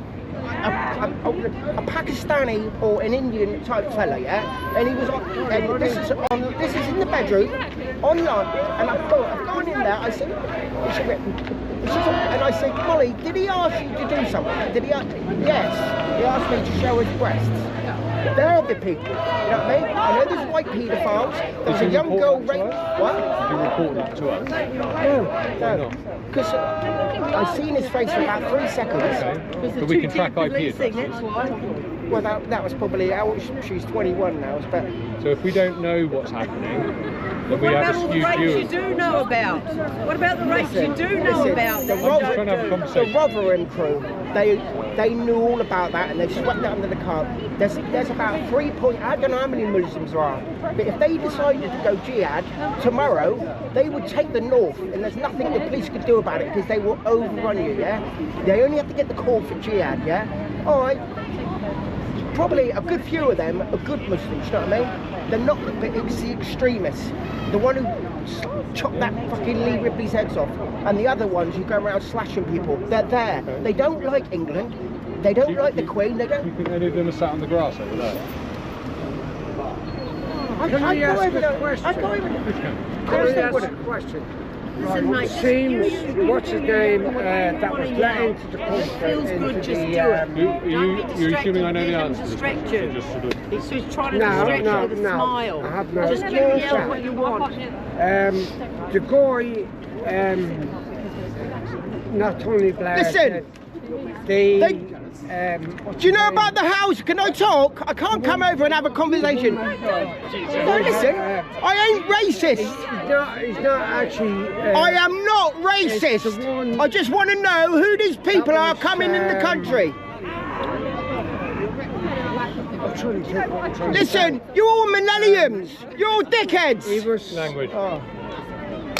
Pakistani or an Indian type fella, yeah, and he was on, and this is in the bedroom, online, and I've gone in there, I said, and I said, Molly, did he ask you to do something? Did he? Yes, he asked me to show his breasts. They're the people, you know what I mean? I know there's white paedophiles, there's a young girl raped. What? Did you report that to us? No. Because I've seen his face for about 3 seconds. Okay. But we can track IP addresses. Well, that was probably, she's 21 now, but... So if we don't know what's happening, then we have a skewed view. What about all the rapes you do know about? What about the rapes you do know about? The Rotherham crew, they knew all about that and they swept it under the carpet. There's about I don't know how many Muslims there are, but if they decided to go jihad tomorrow, they would take the north and there's nothing the police could do about it because they will overrun you, yeah? They only have to get the call for jihad, yeah? Alright. Probably a good few of them are good Muslims, you know what I mean? They're not, but it's the extremists. The one who chopped that fucking Lee Ripley's heads off, and the other ones who go around slashing people, they're there. They don't like England, they don't like the Queen, they don't... Do you think any of them are sat on the grass over there? I can't ask a question. I can't even... Can I ask a question? It seems, what's his name, that was let into the country, You're assuming I know the answer to this question, He's sort of... just trying to distract you with a smile. I have no. Just yell what you want. The guy, not only Blair. Listen! Do you know about the house? Can I talk? I can't come over and have a conversation. No, listen, I ain't racist. He's not actually... I am not racist. I just want to know who these people are coming in the country. Listen, you're all millenniums. You're all dickheads. Language. Oh.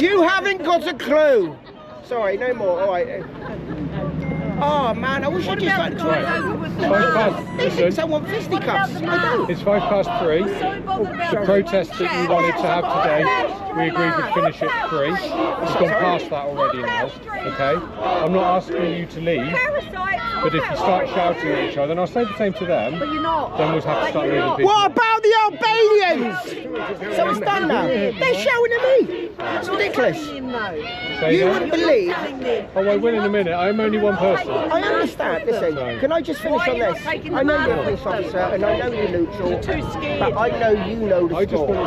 You haven't got a clue. Sorry, no more. All right. Oh man, I wish I just like They think I want fisticuffs. I don't. It's 3:05. The protest that we wanted to have today, we agreed to finish at 3. It's gone past that already now. Okay? I'm not asking you to leave, but if you start shouting at each other, and I'll say the same to them, then we'll have to start moving people. What about the Albanians? So it's done now. They're shouting at me. It's ridiculous. You wouldn't believe. Oh, I will in a minute. I'm only one person. I understand. Listen, can I just finish on this? I know you're a police officer and I know you're neutral, but I know you know the score. I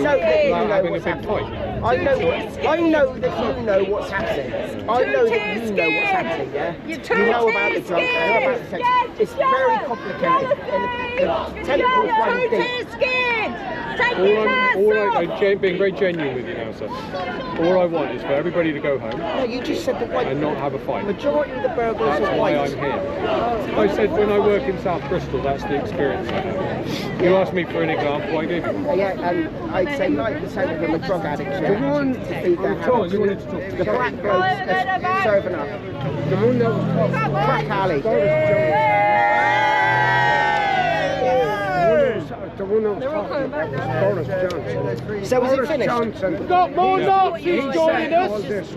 know that you know what's happening. I know that you know what's happening. I know that you know what's happening, yeah? You know about the drugs, you know about the sex. It's very complicated. And the technical one is being very genuine with you now, sir. All I want is for everybody to go home. No, you just said the white and not have a fight. Majority of the burglars are white. That's why I'm here. I said when I work in South Bristol, that's the experience I have. You asked me for an example, I gave you one. Yeah, and I'd say 90% of them are drug addicts. The one, to feed their habits. The black blokes are serving up. The one that was Crack Alley. The one that was talking about was Boris Johnson. So is it finished? Johnson. We've got more Nazis joining us. And there was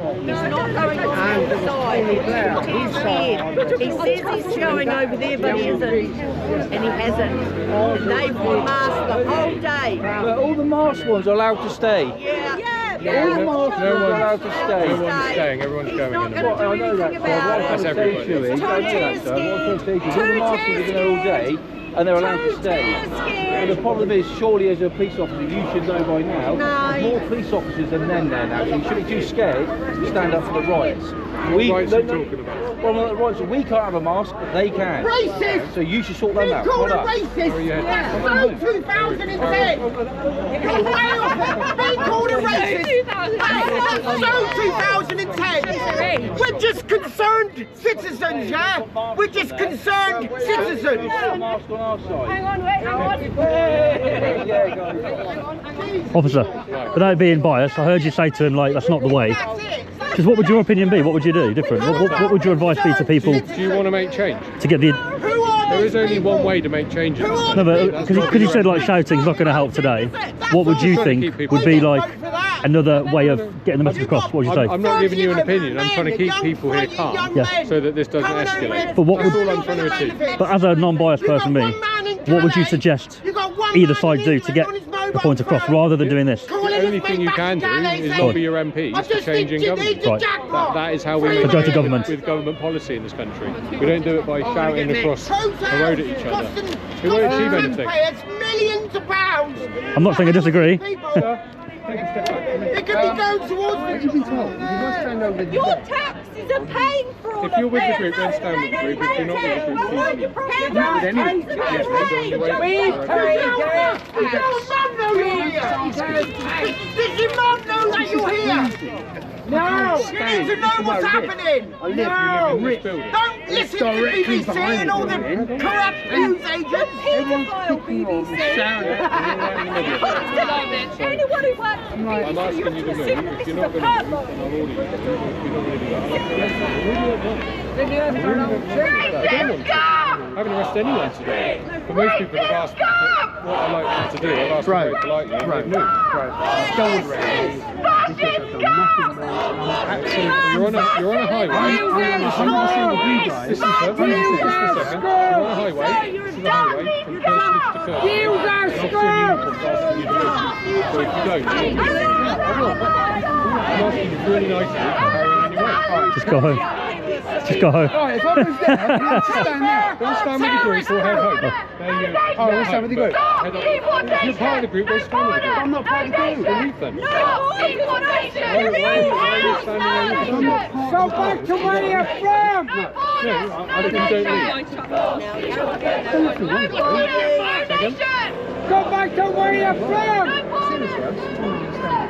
Tony Blair. He says he's going over there, but he isn't. And he hasn't. They've been masked the whole day. But all the masked ones are allowed to stay. Yeah. All the masked ones are allowed to stay. No one's staying, everyone's going in. I know that. That's everybody. All the masked ones are there all day. And they're allowed to stay. And the problem is, surely as a police officer, you should know by now, there's more police officers than men there now, so you shouldn't be too scared to stand up for the riots. What rights are you talking about? Well, the rights, we can't have a mask, but they can. Racist! So you should sort them out. You call them racist! So 2010! You're way off it! They called it racist! So 2010! We're just concerned citizens, yeah? We're just concerned citizens! Hang on, wait, Officer, without being biased, I heard you say to him, like, that's not the way. Because what would your opinion be? What would you do different? What would your advice be to people? Do you want to make change? To get the... There is only one way to make changes. No, but because you said like shouting's not going to help today, what would you think would be like another way of getting the message across? What would you say? I'm not giving you an opinion. I'm trying to keep people here calm, so that this doesn't escalate. But what That's all I'm trying to achieve. But as a non-biased person, me, what would you suggest either side do to get the point across, rather than doing this? The only thing you can do is lobby your MPs for changing government. Right. That is how we make go to government. With government policy in this country. We don't do it by shouting across the road at each other. We won't achieve anything. Millions of pounds. I'm not saying I disagree. It could be going towards your taxes are paying for all If you're with the group, then stand with the group. If you're not with the group, Does your mum know that you're here? No! You need to know what's happening! No! Don't listen to BBC and all the corrupt news agents! Anyone who works for I'm asking you to move. If you're not going to move, then I'll order you to move. If you're not going to do that, I haven't arrested anyone today. But most people have asked what I'd like them to do. I've asked them very politely, and they've moved. Don't You're on a highway. Listen, sir. Just a second. You're on a highway. This is a highway from Kirklees to Kirklees. An officer in uniform is asking you to move. So if you don't, I'm asking you really nicely to carry on anyway. Just go home. Just go home. Right, if I was there, I'd stand there. Don't stand with the group or head home. There you go. Oh, we'll stand with the group. If you're part of the group, then stand with the group. I'm not part of the group. Then leave them. No! Go back to where you're from! No, I think you don't leave. Go back to where you're from!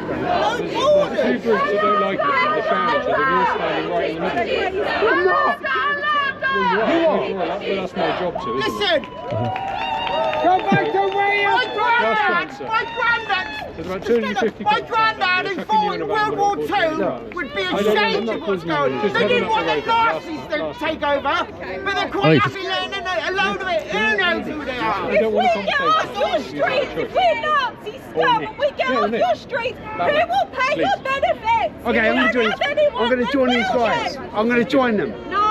There's two groups that don't like it, and they're shouting each other, and you're standing right in the middle. I'm not! Well, that's my job too, isn't it? Listen! Go back to where you're from! My granddad! There's about 250 My granddad who fought in World War II would be ashamed of what's going on. They didn't want the Nazis to take over, but they're quite happy letting a load of it. Who knows who they are? I don't want a If we get off your streets, if we're Nazi scum and we get off your streets, who will pay your benefits? Okay, I'm going to join these guys. I'm going to join them. No.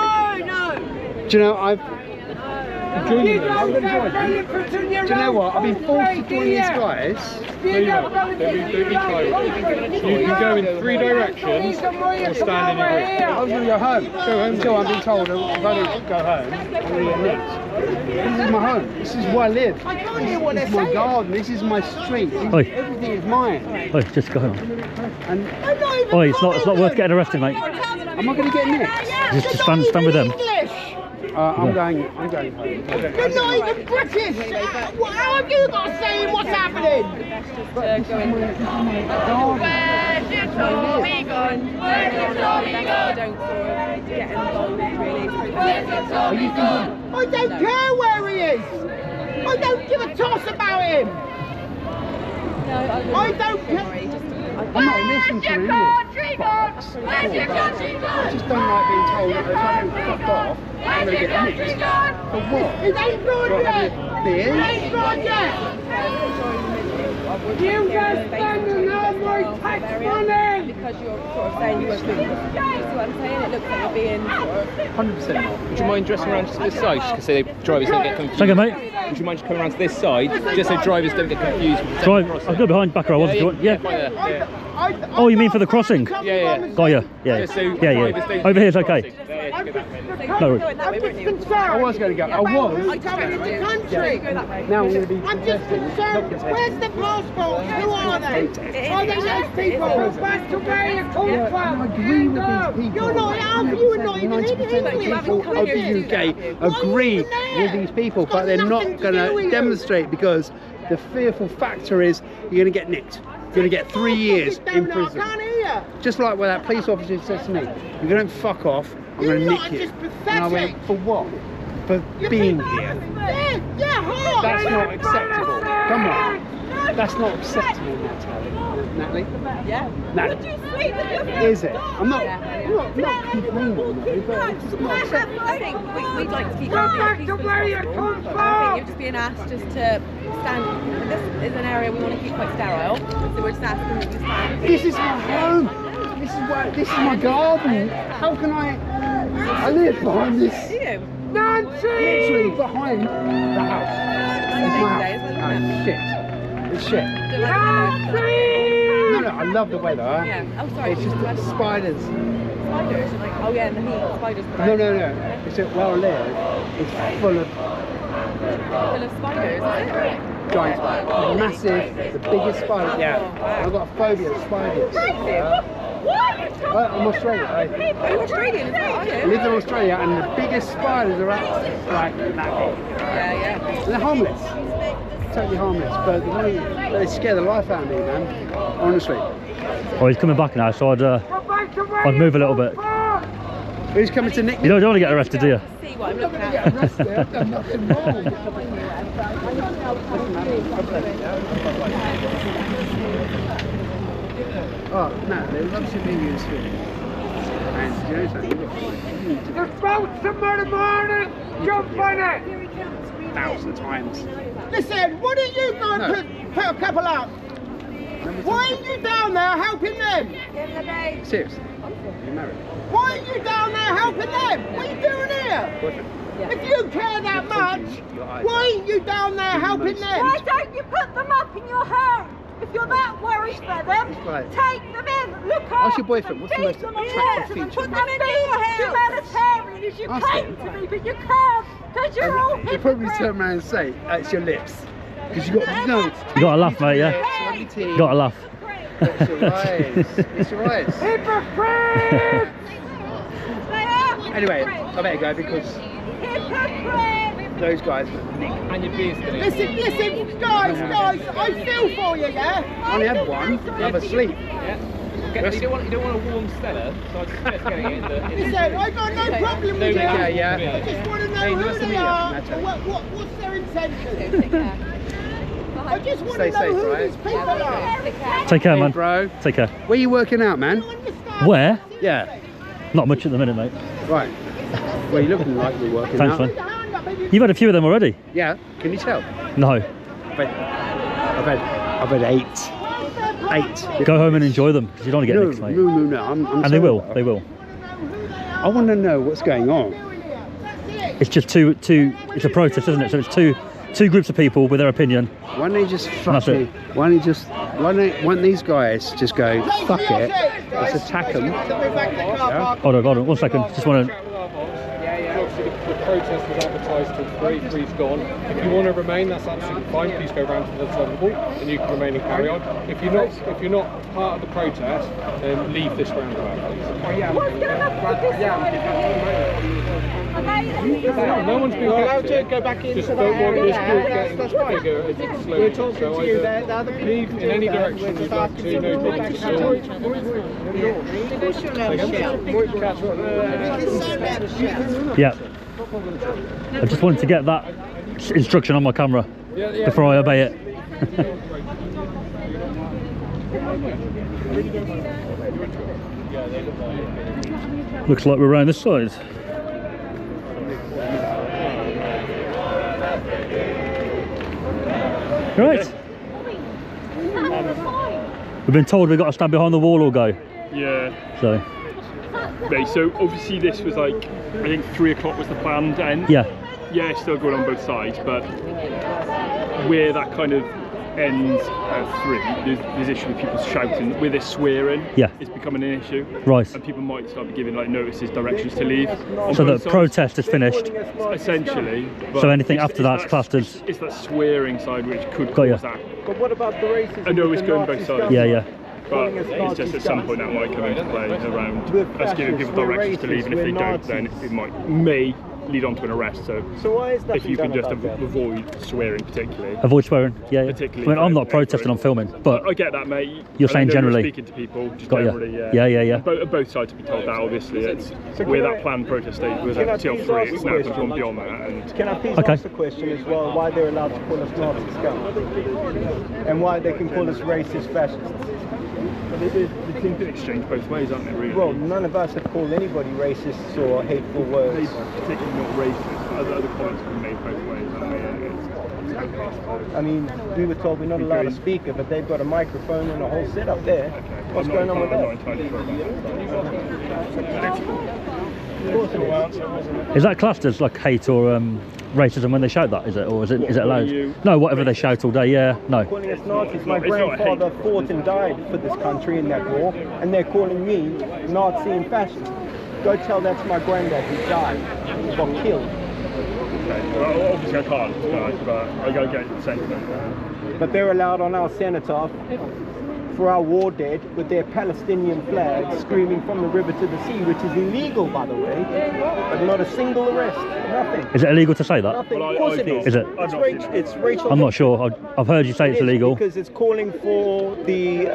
Do you know, joining them. I'm going to join them. Do you know what? I've been forced to join these guys. No, you're not. Don't be tired. You can go in 3 directions or stand in your group. I was going to go home. Go home. Until I've been told if I don't go home, I'm going to get nicked. This is my home. This is where I live. This is my garden. This is my street. Everything is mine. Oh, just go on. And oh, it's not worth getting arrested, mate. am I going to get nicked? Just stand with them. I'm going home. You're not even British! How have you got to say what's happening? Where did Tommy go? Where did Tommy go? Don't get involved, really. I don't care where he is! I don't give a toss about him! No, I don't care. I'm not listening to any of this box. I just don't like being told that if I don't fuck off, I'm going to get nicked. For what? It ain't good yet! Beers? It ain't good yet! You guys spending all my tax money! Because you're sort of saying you won't be. See what I'm saying? It looks like you're being sort of... 100% more. Would you mind dressing around to this side? Because so drivers don't get confused. Second, mate. Would you mind just coming around to this side, just so drivers don't get confused with the Drive. I'll go behind back row. Yeah. Oh, you mean for the crossing? Yeah. Got you. Yeah. So Yeah. Over here's okay. No. I was going to go. I was. I'm coming in the country! Now I'm going to be. I'm just concerned. Where's the passports? Who are they? Are they those people? Go back to where you come I agree with these people. You're not out. You are not even in 90% of people of the UK agree with these people, but they're not going to demonstrate because the fearful factor is you're going to get nicked. You're going to get 3 years in prison. Just like what that police officer said to me. If you don't fuck off, I'm going to nick you. And I went, for what? For being here. That's not acceptable. Come on. That's not acceptable, Natalie. Yeah. Natalie. Is it? I'm not complaining, but it's not acceptable. I think we'd like to keep going as peaceful as possible. I think you're just being asked just to stand. This is an area we want to keep quite sterile, so we're just asking that you stand. This is my home. This is my garden. How can I live behind this? Do you? Nancy! Literally behind the house. It's my house. Oh, shit. It's shit. No, I love the weather. Yeah. Oh, sorry. It's just the spiders. Spiders? Like, oh yeah, and the heat. Spiders. No. It's where I live. It's full of spiders, is it? giant spiders. Massive, the biggest spider. Yeah. I've got a phobia of spiders. I'm Australian. Are you Australian? Is that I live in Australia, and the biggest spiders are like that big. Yeah. They're harmless. Totally harmless, but they scare the life out of me, man. Honestly. Oh, he's coming back now, so I'd move a little bit. Who's coming to nick me? You don't want to get arrested, do you? See what I'm looking at. I've done nothing wrong. Oh, no, they love to meet you in school. And you know something? The boat's tomorrow morning! Jump on it! 1,000 times. Listen, why don't you go and put a couple up? Why are you down there helping them? Seriously? You're married? Why are you down there helping them? What are you doing here? If you care that much, why ain't you down there helping them? Why don't you put them up in your home? If you're that worried for them, take them in, look after What's your boyfriend? What's the most attractive feature? put them in your house. Humanitarian as you claim to be, but you can't, because you're all You'll probably turn around and say, it's your lips. Because you got no. You got to laugh, mate, yeah? You got to laugh. It's your eyes. It's your eyes. Hypocrite! Anyway, I better go because those guys were nick. And your beer's still in. Listen, guys, I feel for you, yeah? I only have one, I'm asleep. Yeah. You don't want a warm Stella, so I suggest getting it in the... Listen, I got no problem with you. Yeah. I just want to know who they are, what's their intention. I just want to know who these people are. Take care, man. Bro. Take care. Where are you working out, man? Where? Yeah. Not much at the minute, mate. Right. Well, you're looking like you're working Thanks, out. man. You've had a few of them already? Yeah. Can you tell? No. I've had 8. 8. Go home and enjoy them, because you don't want to get nicked, mate. No. I'm and they will. I want to know what's going on. It's just two. It's a protest, isn't it? So it's two groups of people with their opinion. Why don't they just fuck it? Why don't these guys just go fuck it? Let's attack them. Yeah? Hold on, 1 second. Just want to. The protest was advertised till 3, 3's gone. If you want to remain, that's absolutely fine. Please go round to the side of the wall, and you can remain and carry on. If you're not part of the protest, then leave this roundabout, please. No one's being allowed to go back into just that don't want area. this group getting bigger as it slowly. So either leave in any direction you'd like to, no problem at all. Yeah. I just wanted to get that instruction on my camera before I obey it. Looks like we're around this side. Right. We've been told we've got to stand behind the wall or go. Yeah. So. Right, so obviously this was like, I think 3 o'clock was the planned end. Yeah. Yeah, it's still going on both sides, but where that kind of ends at 3, there's issue with people shouting, where they're swearing. Yeah. It's becoming an issue. Right. And people might start giving like notices, directions to leave. So the protest is finished. Essentially. So anything after that's classed as. It's that swearing side which could Got cause that. But what about the racism? I know it's going both sides. Yeah. But it's just at some point that might come into play around us giving people directions to leave, and if they don't, then it may lead on to an arrest. So why is that? If you can just avoid swearing, particularly. Avoid swearing, yeah. Particularly. I mean, I'm not protesting, I'm filming, but I get that, mate. You're saying generally. You're speaking to people, just Got generally, yeah. Both sides to be told that, obviously. It's where that planned protest stage was until 3, it's now gone beyond that. And can I please ask the question as well, why they're allowed to call us Nazi scum? And why they can call us racist fascists? They seem to exchange both ways, aren't they, really? Well, none of us have called anybody racists or hateful words. Particularly not racist, but other comments have been made both ways, aren't they? I mean, we were told we're not allowed a speaker, but they've got a microphone and a whole setup there. What's going on with that? Is that classed as like hate or racism when they shout that? Is it, or is it allowed? No, whatever they shout all day. Yeah, no. Calling us Nazis. My grandfather fought and died for this country in that war, and they're calling me Nazi and fascist. Go tell that to my granddad who died, got killed. Okay. Well, obviously I can't, but I gotta get the sentiment. But they're allowed on our cenotaph for our war dead with their Palestinian flags screaming from the river to the sea, which is illegal, by the way, but not a single arrest, nothing. Is it illegal to say that? Nothing. Of course it is. Is it? It's racial. I'm not sure. I've heard you say it's illegal. Because it's calling for the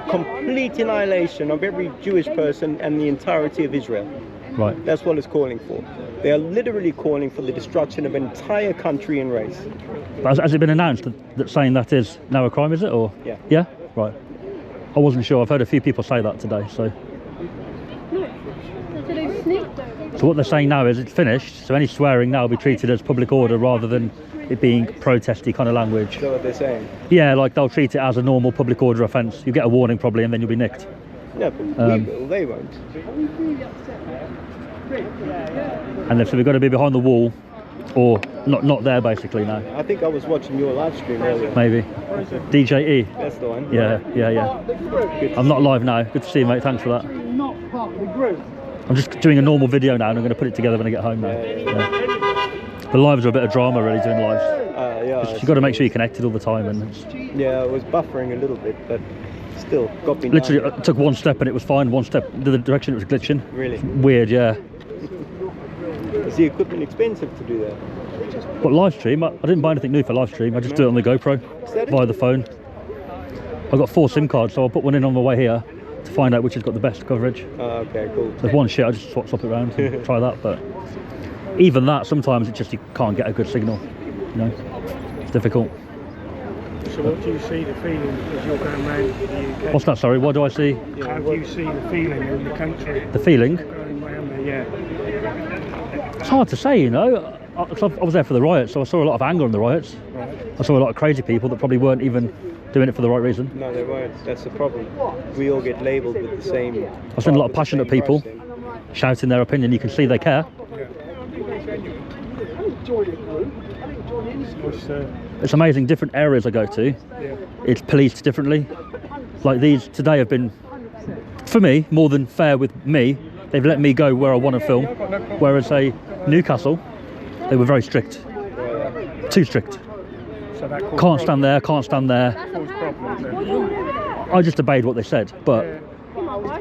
complete annihilation of every Jewish person and the entirety of Israel. Right. That's what it's calling for. They are literally calling for the destruction of an entire country and race. But has it been announced that saying that is now a crime, is it? Or yeah. Yeah? Right. I wasn't sure. I've heard a few people say that today, so. So what they're saying now is it's finished, so any swearing now will be treated as public order rather than it being protesty kind of language. Is that what they're saying? Yeah, like they'll treat it as a normal public order offence. You get a warning probably and then you'll be nicked. No, but we will, they won't. And so we've got to be behind the wall, or not there basically now. I think I was watching your live stream earlier. Maybe. DJE. That's the one. Yeah. I'm not live now. Good to see you, mate. Thanks for that. Not part of the group. I'm just doing a normal video now and I'm going to put it together when I get home now. Yeah. The lives are a bit of drama really, doing lives. You've got to make sure you're connected all the time. Yeah, it was buffering a little bit, but still got me. Literally, I took one step and it was fine. One step the direction it was glitching. Really? Weird, yeah. Is the equipment expensive to do that? What, live stream? I didn't buy anything new for live stream. I just do it on the GoPro via the phone. I've got 4 SIM cards, so I'll put one in on the way here to find out which has got the best coverage. Oh, okay, cool. There's one shit, I just swap it around and try that, but even that, sometimes it just, you can't get a good signal, you know, it's difficult. So what do you see the feeling as you're going around the UK? What's that, sorry, what do I see? How do you see the feeling in the country? The feeling? Going around there, yeah. It's hard to say, you know. I was there for the riots, so I saw a lot of anger on the riots. Right. I saw a lot of crazy people that probably weren't even doing it for the right reason. No, they weren't. That's the problem. We all get labelled with the same. I've seen a lot of passionate people shouting their opinion. You can see they care. didn't join a group. I didn't join any group. It's amazing. Different areas I go to, it's policed differently. Like these today have been, for me, more than fair with me. They've let me go where I want to film. Whereas say Newcastle, they were very strict. Too strict. So that Can't stand there. Can't stand there. caused problems. I just obeyed what they said, but.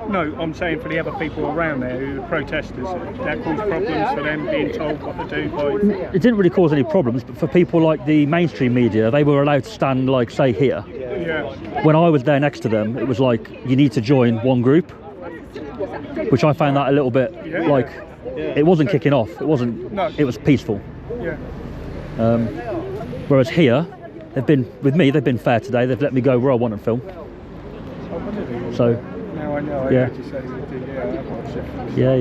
No, I'm saying for the other people around there, who are protesters, that caused problems for them being told what to do by... It didn't really cause any problems, but for people like the mainstream media, they were allowed to stand, like, say, here. Yeah. When I was there next to them, it was like, you need to join one group, which I found that a little bit, like, it wasn't kicking off, it wasn't, it was peaceful. Yeah. Whereas here, they've been, with me, they've been fair today, they've let me go where I want to film. So... Now I know. Yeah. I heard you say you did. Yeah, I watched it. Yeah.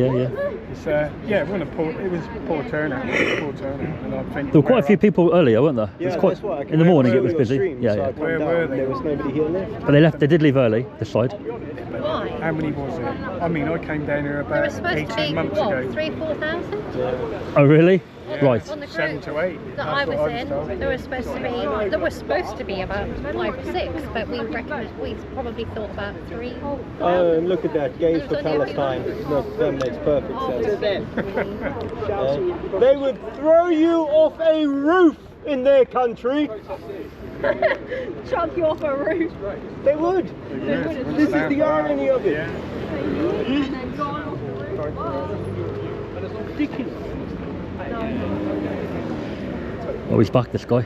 It's yeah, it was poor turnout. And I think There were quite a few people earlier, weren't there? Yeah, it was quite, that's why in the morning it was busy. Yeah. Where were they? There was nobody here left. But they did leave early, this side. How many was it? I mean, I came down here about 18 months ago. 3,000-4,000? Oh, really? Yeah. Right. On the 7 to 8. that I was in, there were supposed to be about 5 or 6, but we probably thought about 3. Oh, and look at that, gays for Palestine. Look, that makes perfect sense. They would throw you off a roof in their country. Chuck you off a roof. They would. This is the irony of it. Ridiculous. Oh, he's back, this guy.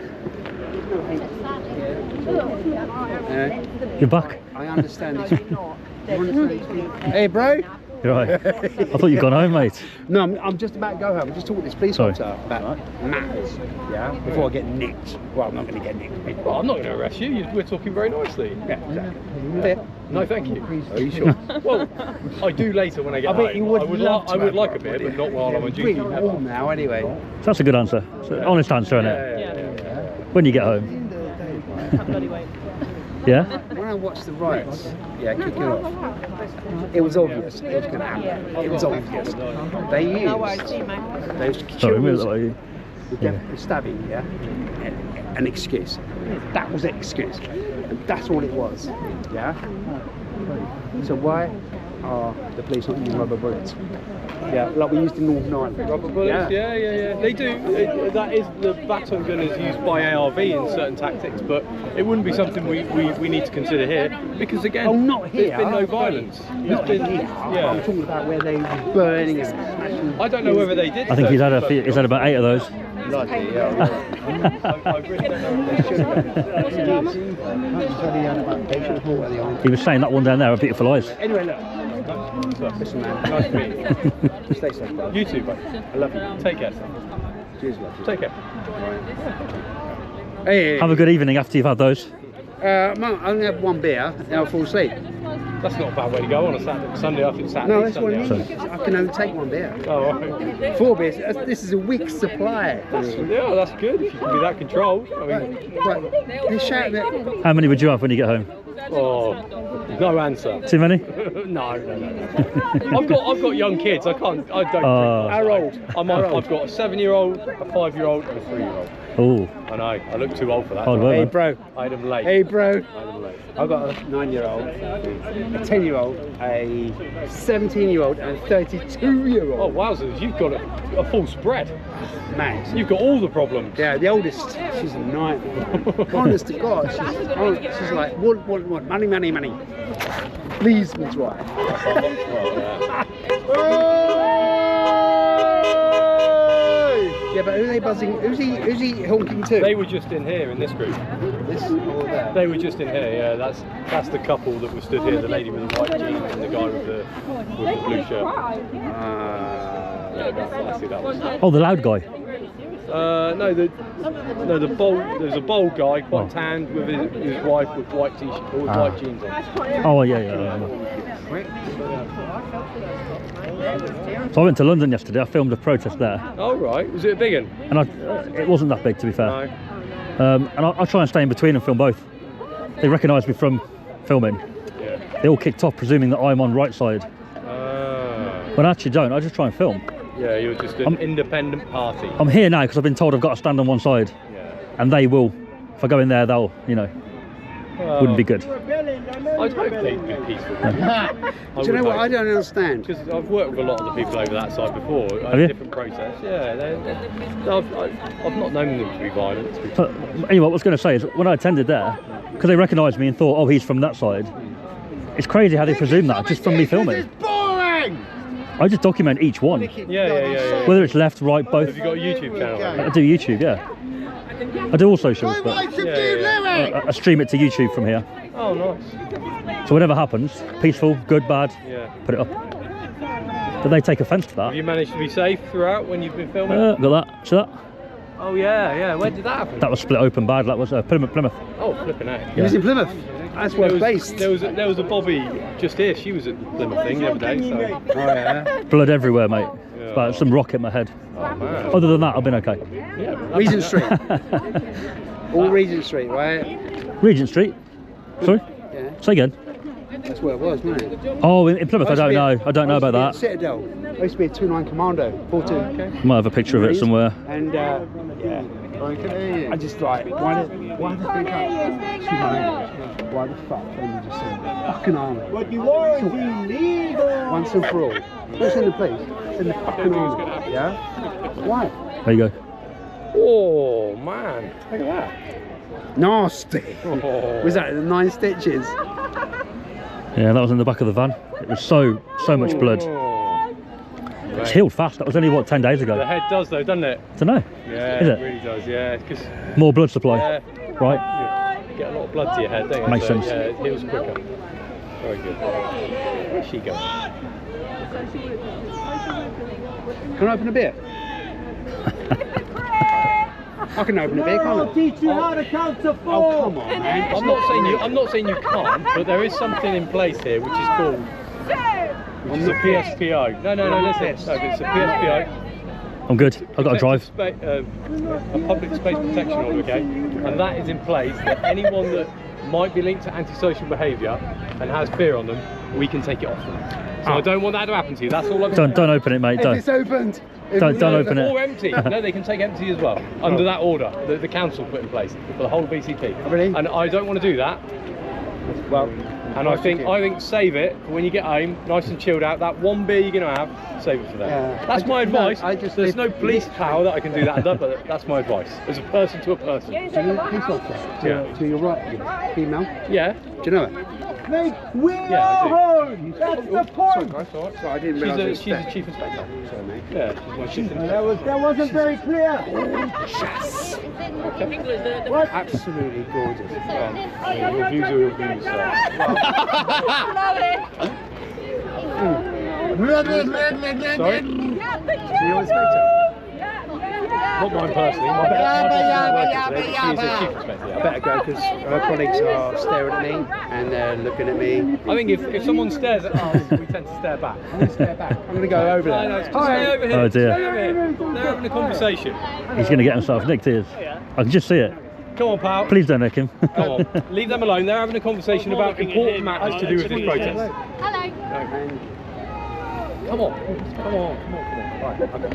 You're back. I understand this. Hey, bro. You're right. I thought you'd gone home, mate. No, I'm just about to go home. I'm just talking to this police officer about matters, yeah, before I get nicked. Well, I'm not going to get nicked. Well, I'm not going to arrest you. We're talking very nicely. Yeah, exactly. No, thank you. Are you sure? Well, I do later when I get I bet home. you would I would like a beer, but not while I'm on duty. Pretty warm now, anyway. So that's a good answer. It's an honest answer, isn't it? Yeah. When you get home. Yeah? When I watched the riots, kicking off, it was obvious it was going to happen. It was obvious. They used those killers with definitely stabbing, an excuse. That was the excuse. And that's all it was. Yeah? So why are the police not using rubber bullets? Yeah, like we used in Northern Ireland. Rubber bullets, yeah. They do. That is, the baton gun is used by ARV in certain tactics, but it wouldn't be something we need to consider here, because again, not here. There's been no violence. Not here. I'm talking about where they were burning and smashing. I don't know whether they did. I think he's had about 8 of those. He was saying that one down there are beautiful eyes. Anyway, look. Listen, man. Nice to meet you. Stay safe, bro. You too, buddy. I love you. Take care. Cheers, love. Take care. Hey. Have a good evening after you've had those. I'm only have one beer, then I'll fall asleep. That's not a bad way to go on a Sunday after Saturday. No, that's what I Sunday mean. I can only take one beer. Oh, right. 4 beers. This is a week's supply. Yeah, that's good. If you can be that controlled. I mean, right. They shout that. How many would you have when you get home? Oh, no answer. Too many? No. I've got young kids. I don't. How old? I've got a 7-year-old, a 5-year-old, and a 3-year-old. Oh. I know. I look too old for that. Hard work, Hey, man. bro. I had them late. Hey, bro. I had them late. I've got a 9-year-old, a 10-year-old, a 17-year-old, and a 32-year-old. Oh, wowzers. You've got a full spread. Max. You've got all the problems. Yeah, the oldest, she's a nightmare. Honest to God, she's like, what, money. Please be dry. Yeah, but who are they buzzing? Who's he honking to? They were just in here in this group. This or that? They were just in here. Yeah, that's the couple that was stood here. The lady with the white jeans and the guy with the blue shirt. Yeah, I see that one. Oh, the loud guy. The bold. There's a bold guy, quite tanned, with his wife with white t-shirt, with white jeans on. Oh, yeah. So I went to London yesterday. I filmed a protest there. Oh right, was it a big one? And it wasn't that big, to be fair. No. And I try and stay in between and film both. They recognised me from filming. Yeah. They all kicked off, presuming that I'm on right side. When I actually don't. I just try and film. Yeah, you're just an independent party. I'm here now because I've been told I've got to stand on one side. Yeah. And they will, if I go in there, they'll, you know, wouldn't be good. I'd hope they'd be peaceful. Do you know what? I don't understand. Because I've worked with a lot of the people over that side before. Have you? Different protests. Yeah, I've not known them to be violent. To be But anyway, what I was going to say is when I attended there, because they recognised me and thought, oh, he's from that side. It's crazy how they presume that just from me filming. Boring! I just document each one. Yeah. Whether it's left, right, both. Have you got a YouTube channel? I do YouTube, yeah. I do all socials, but I stream it to YouTube from here. Oh, nice. So whatever happens, peaceful, good, bad, put it up. But they take offence to that. Have you managed to be safe throughout when you've been filming? Got that. See that? Oh yeah. Where did that happen? That was split open bad. That was Plymouth. Oh, flipping out. He was in Plymouth. That's where it's based. There was a Bobby just here. She was at the Plymouth thing the other day. So. Oh yeah. Blood everywhere, mate. But some rock in my head. Oh man. Other than that, I've been okay. Yeah. Regent Street. All Regent Street, right? Regent Street. Sorry. Yeah. Say again. That's where it was, wasn't it? Oh, in Plymouth. I don't know. I don't know about that. Citadel. I used to be a 2-9 commando. 4-2. Might have a picture of it somewhere. And yeah. I just like, why the fuck don't you just say fucking army? What you want is illegal! Once and for all. What's in the place? It's in the fucking army. Yeah? Why? There you go. Oh man, look at that. Nasty. Oh. Was that the 9 stitches? Yeah, that was in the back of the van. It was so much blood. It's healed fast. That was only what 10 days ago. The head does though, doesn't it? I don't know. Yeah, Is it really does. Yeah, because more blood supply. Right. You get a lot of blood to your head, don't you? Makes sense. Yeah, it heals quicker. Very good. Where's she going? Can I open a beer? I can open a beer, can't I? I'll teach you how to count to 4! Oh, come on, man. I'm not saying you can't, but there is something in place here which is called which is a PSPO. No, listen. No, it's a PSPO. I'm good. I've got to drive. A public space protection order, okay? And that is in place that anyone that might be linked to antisocial behaviour and has fear on them, we can take it off them. So I don't want that to happen to you. That's all I'm saying. Don't open it, mate. Don't. If it's opened. Don't open it. Or empty. No, they can take empty as well. Under that order that the council put in place for the whole BCP. Really? And I don't want to do that. Well, and I think save it for when you get home, nice and chilled out. That one beer you're gonna have, save it for that. Yeah. That's my advice. No, there's no police power that I can do that under, but that's my advice as a person to a person. Do you know a police officer? To your right, female? Yeah. Do you know her? Mate, we're Yeah, I do. home! That's the point! That's all right. Sorry, I didn't realise She's a chief inspector. Sorry, mate. Yeah, she's my chief inspector. That wasn't very clear! What? Absolutely gorgeous. Your views are your views, Sorry? Do you inspector? Not mine personally. My she's a chief inspector. I better go because her colleagues are staring at me and they're looking at me. I think if someone stares at us, we tend to stare back. I'm going to stare back. I'm going to go over there. No, stay over here. Oh dear. Stay over here. They're having a conversation. He's going to get himself nicked, he is. I can just see it. Come on, pal. Please don't nick him. Come on. Leave them alone. They're having a conversation about important matters to do with this protest. Hello. Come on. Right, okay.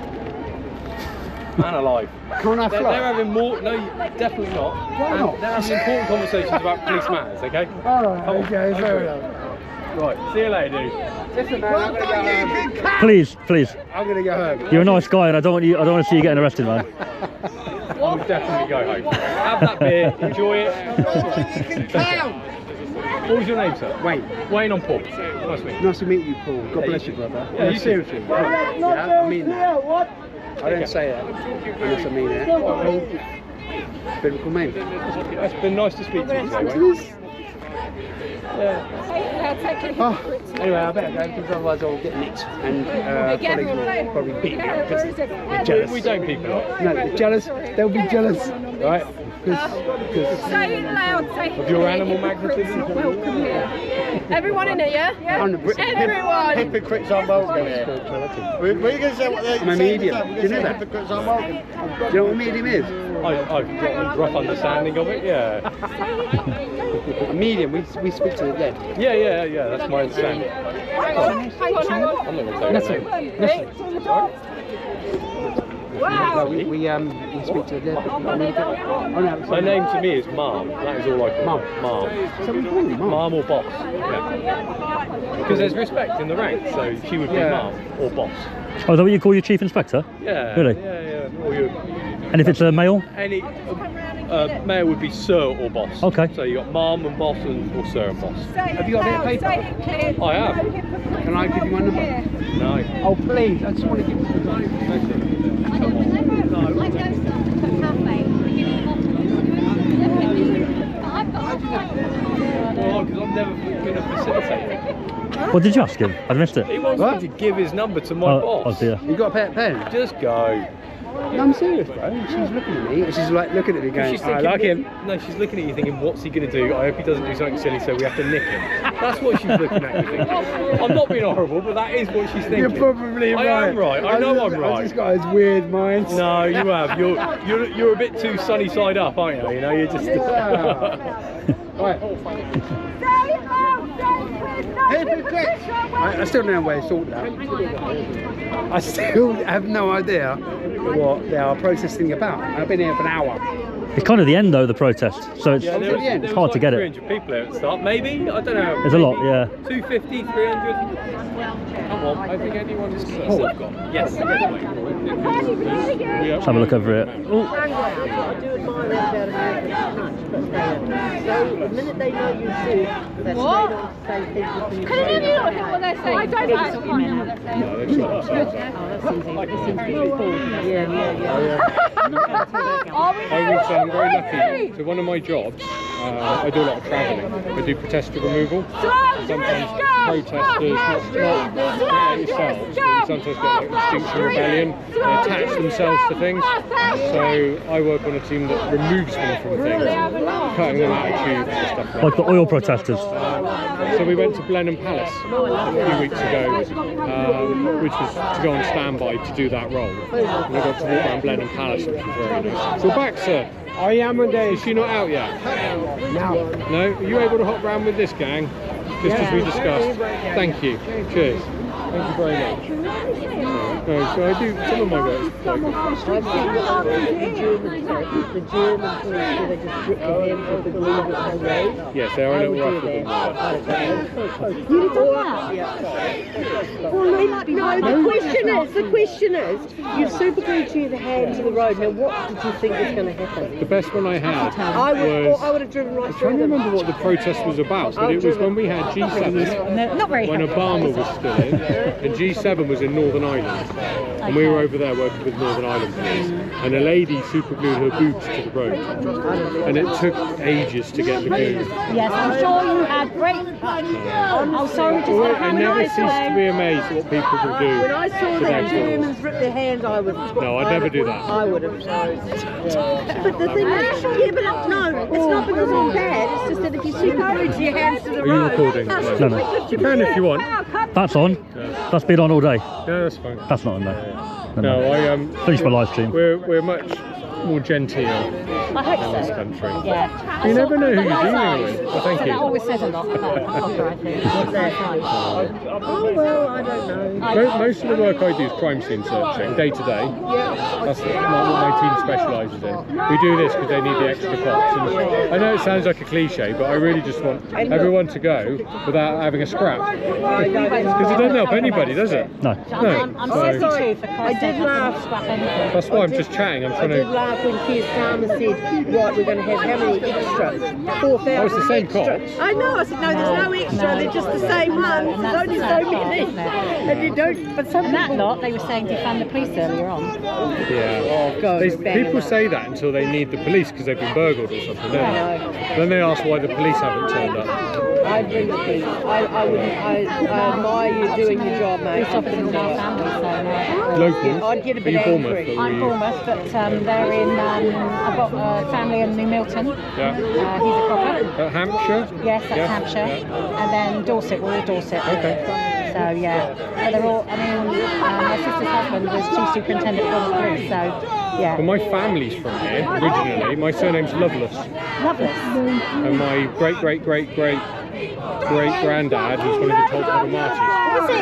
Man alive. Can't I They're fly? having more. No, definitely not. Why not? They're having important conversations about police matters. Okay. Alright, okay, fair enough. Right. See you later, dude. Listen, man, I'm going to go home. Please. I'm going to go home. You're a nice guy, and I don't want to see you getting arrested, man. I'll definitely go home. Have that beer. Enjoy it. What was your name, sir? Wayne on Paul. Nice to meet you. Nice to meet you, Paul. God bless you, brother. Yeah, you seriously. Yeah, I mean that. I don't say that unless I mean it. Biblical name. It's been nice to speak to you today, Wayne. Oh, anyway, I better go because otherwise I'll get nicked and colleagues will probably beat me up because they're jealous. We don't beat them up. No, they're jealous. They'll be jealous. Right? Say it loud, say it. Of your animal magnetism? Welcome here. Everyone in here, yeah? Everyone. Hypocrites aren't welcome here. We're going to say what they I'm a medium. Do you know that? Hypocrites aren't welcome. Do you know what a medium is? I've got a rough understanding of it, yeah. A medium, we speak to the dead. Yeah, that's my understanding. Hang on. I'm not going to tell you that. Nothing. Well, we speak to the. Her name to me is Mom. That is all I call her. Mom. So we call you Mom? Mom or boss. Yeah. Because there's respect in the ranks, so she would be Mom or boss. Oh, is that what you call your chief inspector? Yeah. Really? Yeah. Or you. And if it's a male? Any male would be sir or boss. Okay. So you got Mom and boss or sir and boss. Have you got a bit of paper? I have. Can I give you my number? No. Oh please, I just want to give you the Well, because I've never been a facilitator. What did you ask him? I missed it. He wants me to give his number to my boss. Oh dear. You got a pen? Just go. No, I'm serious, bro. She's looking at me. She's like looking at me going, I like him. No, she's looking at you thinking, what's he going to do? I hope he doesn't do something silly, so we have to nick him. That's what she's looking at you thinking. I'm not being horrible, but that is what she's thinking. You're probably right. I am right. I know I'm right. I just got his weird mind. No, you have. You're a bit too sunny side up, aren't you? You know, you're just. Right. I still don't know where it's sorted out. I still have no idea what they are protesting about. I've been here for an hour. It's kind of the end though, the protest, so it's, it's hard to get it. 300 people there at the start, maybe? I don't know. There's a lot, yeah. 250, 300? Come on, I think anyone's got. Yes. Let's have a look over here. I do admire them about American touch, but so the minute they know you do, they're straight on to say things. Can any of you look at what they're saying? I don't actually know what they're saying. No, that's not I would say I'm very lucky. So one of my jobs, I do a lot of travelling. I do protester removal. Sometimes protesters, not like yourselves, but sometimes get like Extinction Rebellion, they attach themselves to things. So I work on a team that removes them from things, cutting them out of tubes and stuff Like the oil protesters. So we went to Blenheim Palace a few weeks ago, which was to go on standby to do that role. And we got to walk around Blenheim Palace, which was very nice. So back, sir. I am indeed. Is she not out yet? No. No? Are you able to hop round with this gang? Just as we discussed. Thank you. Cheers. Thank you very much. No, so I do some of my work. The German police, they just strip the hands off the ground with no way. Yes, they are a little rougher than that. You did that? Well, no, the question is, you've super glued to the hands of the road. Now, what did you think was going to happen? The best one I had I would have driven right through I can't them. remember what the protest was about, but it was when we had G7, not very when Obama was still in, and G7 was in Northern Ireland, and we were over there working with Northern Ireland police, and a lady super glued her boobs to the road, and it took ages to get the glue. Yes, I'm sure you had great. I'm sorry, just I never ceased to be amazed at what people will do. When I saw the Germans rip their hands, I would. No, I'd never do that. I would have. But the thing is, it's not because I'm bad. It's just that if you super glue to your hands to the Are you road. recording? No. You can if you want. That's on. That's been on all day. Yeah, that's fine. That's not on there. No, I Finish my live stream. We're much more genteel I hope in this so. country. Yeah. You never know who you're dealing with. Well, thank So you. that always says a lot about Oscar, I think. Oh well, I don't know. Most of the work I do is crime scene searching, day to day. That's what my team specialises in. We do this because they need the extra cops. And I know it sounds like a cliche, but I really just want everyone to go without having a scrap. Because it doesn't help anybody, does it? No. No. I'm So 62 for I did laugh. that's why I'm just chatting. I'm I trying did to. laugh when Keir Starmer said, right, we're going to have how many extra? 4,000 Oh, it's the same extra. cops? I know, I said, no, there's no extra, they're just the same ones. There's only so many. And you don't, but some that lot, they were saying defund the police earlier on. Yeah. Oh, God, People say that until they need the police because they've been burgled or something. Don't they? Then they ask why the police haven't turned up. I agree with you. I admire you doing your job, mate. Police officers in our family, so Local? I'd get a Are bit you Bournemouth? angry. Or I'm you... Bournemouth, but they're in. I've got a family in New Milton. Yeah. He's a copper. Hampshire? Yes, that's Yeah. Hampshire. Yeah. And then Dorset, we're all Dorset. Okay. So yeah, but they're all. I mean, my sister's husband was chief superintendent for the police. So yeah. Well, my family's from here originally. My surname's Loveless. Loveless. And my great-great-great-great-granddad was one of the top of the marches. Was he?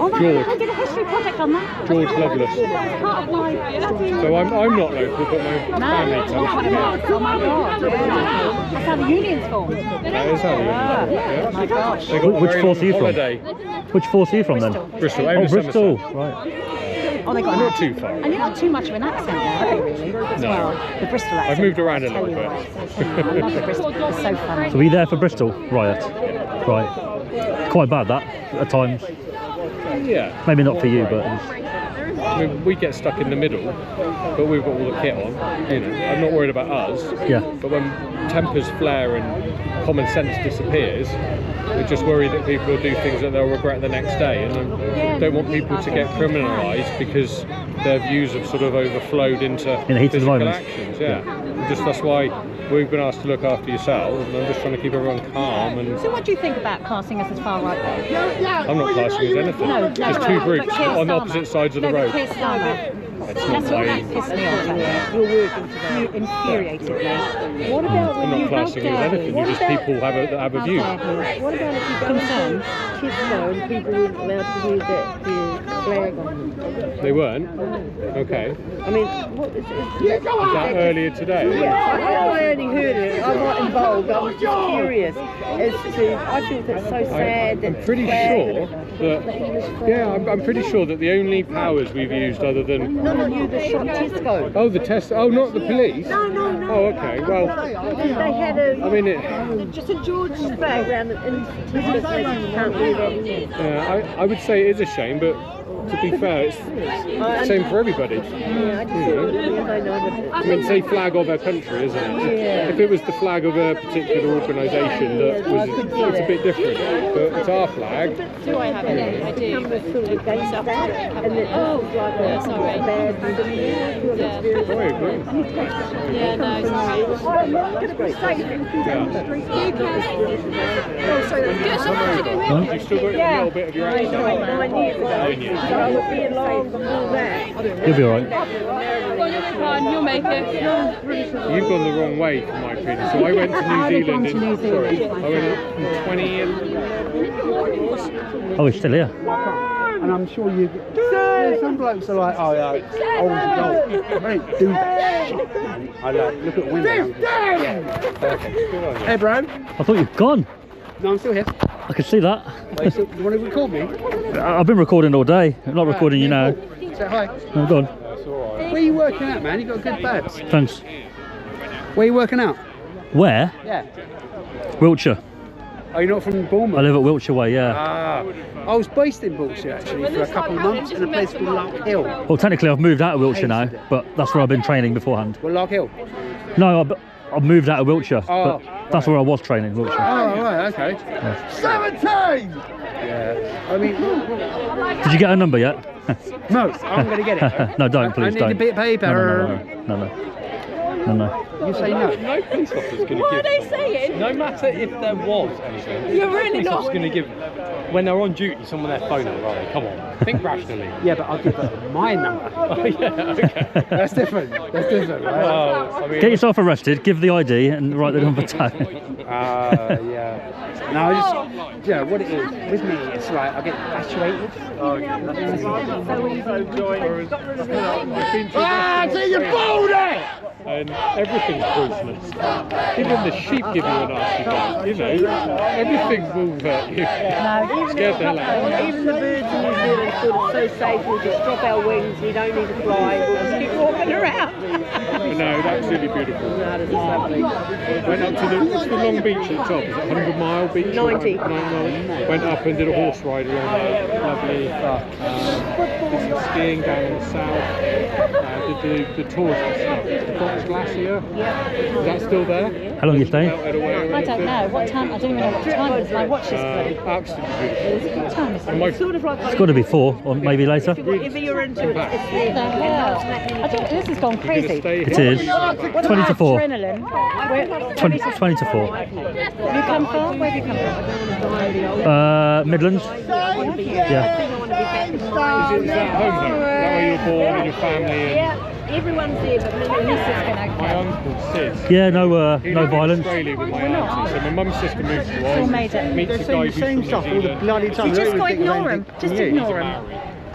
Oh, George. I did a history history project on that? George Lovelace. That was part of my... So I'm not local, but my family No, tells me. oh my God. That's how the union's formed. That is how the union. Yeah. Oh my gosh. They got Which very force are you long from? holiday. Which force are you from then? Bristol. Oh, over Bristol. Somerset. Right. Oh, they got Not too far. And you're not too much of an accent there, are you, really? As No. well. The Bristol accent. I've moved around a little bit. I love the Bristol. It's so funny. So were you there for Bristol riot? Right. Quite bad that at times. Yeah. Maybe not for you, but it was... I mean, we get stuck in the middle, but we've got all the kit on. You know, I'm not worried about us. Yeah. But when tempers flare and common sense disappears, we're just worried that people will do things that they'll regret the next day, and don't want people to get criminalised because their views have sort of overflowed into physical actions. Yeah. Just that's why we've been asked to look after yourselves, and I'm just trying to keep everyone calm. And So what do you think about classing us as far right then? I'm not classing as anything. No, There's two groups on opposite sides of the road. Keir Starmer. That's That's not what my... pissed me off. You're working today. You infuriated me. What about I'm not classing it as anything. You're just people have a view. What about if you go Concerned? kids go and people weren't allowed to use the flag on them? They weren't? Okay. I mean, what is that earlier today? Yeah, I only heard it. I'm not involved. I was just curious as to. I feel that's so sad. I'm pretty sure that. Yeah, I'm pretty sure that the only powers we've used other than. No, you the shot Tesco. Oh, the test. Oh, not the police. No. Oh, okay. Well, they had a. I mean, just a George flag around in Tesco. They can't do that anymore. I would say it is a shame, but to be fair, it's the same for everybody. Yeah, I just I mean, say flag of a country, isn't it? Yeah. If it was the flag of a particular organisation, that was it's a bit different. But it's our flag. Do I have it? I do. And it feels like bad. Yeah, no, it's You've still got a little bit of your accent. 9 years ago. I would be along before that. You'll be alright. You'll make it. You've gone the wrong way, in my opinion. So I went to New Zealand in. Sorry, I went in 2011. Oh, he's still here. And I'm sure you. Some blokes are like, oh yeah, old as gold. Mate, do that shit. I like, look at women. Yeah. Hey, bro. I thought you'd gone. No, I'm still here. I can see that. Wait, so you want to record me? I've been recording all day. I'm not recording you now. Say hi. No, go on. Where are you working at, man? You got good babs. Thanks. Where are you working out? Where? Yeah. Wiltshire. Are you not from Bournemouth? I live at Wiltshire Way, yeah. Ah, I was based in Wiltshire actually for a couple of months in a place called Lark Hill. Well, technically I've moved out of Wiltshire now, but that's where I've been training beforehand. Well, Lark Hill? No, I've moved out of Wiltshire, Oh, but that's where I was training, Wiltshire. Oh, right, okay. Yeah. 17! Yeah, I mean... Did you get a number yet? No, I'm going to get it. No, don't, please, I need don't. a bit of paper. No. You say no? No police officer's going to give. What are they saying? No matter if there was anything. You're really police not. officer's going to give. When they're on duty, someone their phone number, are they? Come on, think rationally. Yeah, but I'll give her my number. Oh, yeah, okay. That's different. That's different, right? Well, I mean, Get yourself arrested, give the ID, and write the number down. Yeah. No, I just, yeah, what it is, with me, it's like I get infatuated. And everything's poisonous. Even the sheep give you a nasty bite, you know. Everything will hurt you. Scared the hell out of you. Even the birds in New Zealand sort of so safe, we'll just drop our wings, we don't need to fly, we'll just keep walking around. No, that's really beautiful. No, this is lovely. Went up to what's the long beach at the top? Is it 100 Mile Beach? 90. Went up and did a horse ride around there. Lovely. Did some skiing down in the south. Did the tourist stuff. The Fox Glacier. Is that still there? How long are you staying? I don't know. What time? I don't even know what time it is. My watch is bloody. Absolutely beautiful. What time is it? Sort of like It's got to be 4, or maybe later. if you're into it, it's What the hell? I don't, this has gone crazy. It is. 20 to 4. Adrenaline. 20 to 4. Have you come far? Where have you come from? Midlands. Yeah. Is that home though? Is that where you were born and your family? And everyone's there, but my uncle Sid. Yeah, no He lived in violence. Australia with my auntie. So my mum's sister moved to all made it. Oz. Meets a guy who's from New Zealand. bloody time. You just got to ignore him. Just ignore him.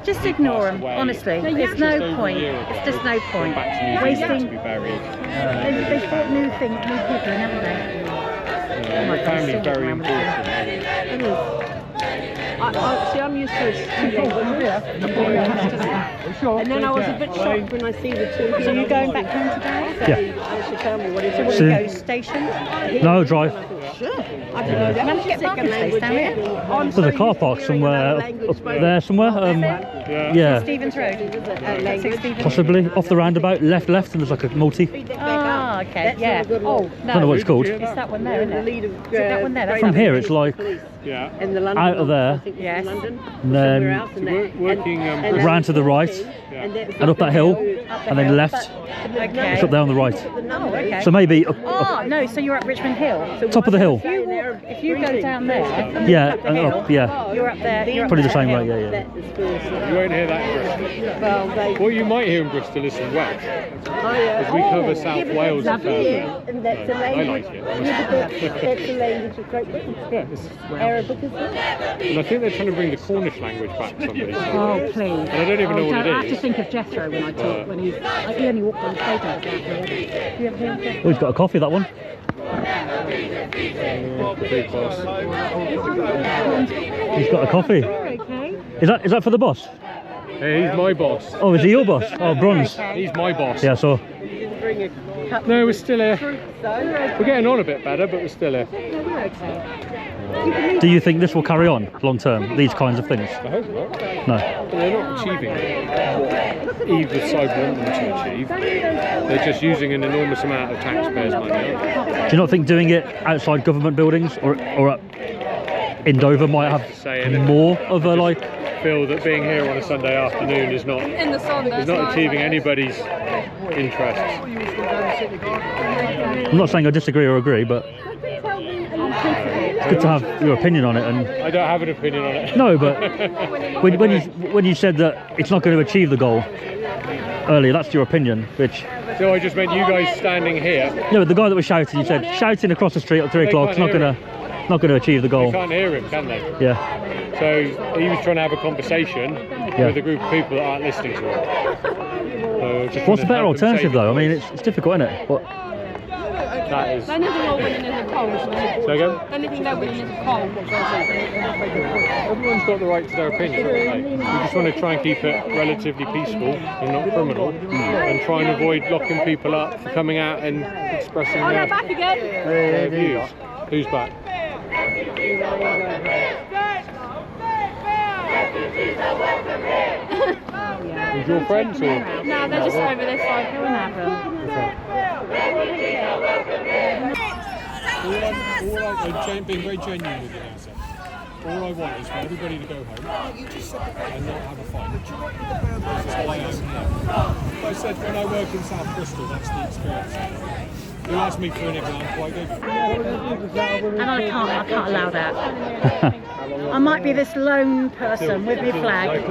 Just ignore them, honestly. There's no point. It's just no point. Wasting. They've got new people in, haven't they? Yeah, family is very important. See, I'm used to it. And then I was a bit shocked when I see the two. So you're going back home today? Yeah. She told me what it So is. will you go station? No, drive. Sure. I didn't know that. Manage to get parking space down here? There's a car park somewhere up there somewhere. Yeah. Stevens Road? Possibly off the roundabout, left, and there's like a multi. Ah, okay, yeah. Oh, no. Don't know what it's called. It's that one there, isn't it? Is it that one there? That's From here, it's like in the London out of there, yes. and then Working round to the right, and up that hill, and then left. Okay. It's up there on the right. Oh, okay. So maybe up, Oh, no, so you're at Richmond Hill. top of the hill. If you go down there, Yeah, up the and hill, up, yeah. you're up there. You're up Probably the that same hill. way, yeah. You won't hear that in Bristol. What you might hear in Bristol is some Welsh. Because we cover South Wales and And that's a I language. like it. That's a language of Great Britain. Yeah, this is Arabic is it? And I think they're trying to bring the Cornish language back, somebody said. Oh, please. And I don't even know what I it have to is. think of Jethro when I talk, when he only walked on stage and I was like, you ever hear of Jethro? Oh, he's got a coffee, that one. Big boss. He's got a coffee. Okay. Is that for the boss? Hey, he's my boss. Oh, is he your boss? Oh, bronze. He's my boss. Yeah, so No, we're still here. We're getting on a bit better, but we're still here. do you think this will carry on long term? These kinds of things? I hope not. No. But they're not achieving what either side want them to achieve. They're just using an enormous amount of taxpayers' money. Do you not think doing it outside government buildings or in Dover might have more of a like? Feel that being here on a Sunday afternoon is not achieving anybody's interests. I'm not saying I disagree or agree, but it's good to have your opinion on it. And I don't have an opinion on it. no, but when you said that it's not going to achieve the goal earlier, that's your opinion, which. So I just meant you guys standing here. No, but the guy that was shouting, you said shouting across the street at 3 o'clock is not going to achieve the goal. They can't hear him, can they? Yeah. So he was trying to have a conversation with a group of people that aren't listening to him. So just What's the trying to better help them alternative save though? I them. mean, it's difficult, isn't it? But that is. They never know when there's a cold. So again? They never know when there's a cold. Everyone's got the right to their opinion, haven't they? We just want to try and keep it relatively peaceful and not criminal, and try and avoid locking people up for coming out and expressing Oh, their they're back again. views. Who's back? Who's your friends or? No, they're just over this side. Go and have them. I'm being very genuine with you now, sir. All I want is for everybody to go home and not have a fight. That's all I ask now. I said when I work in South Bristol, that's the experience. You asked me for an example, I gave you. And I can't allow that. I might be this lone person with my flag.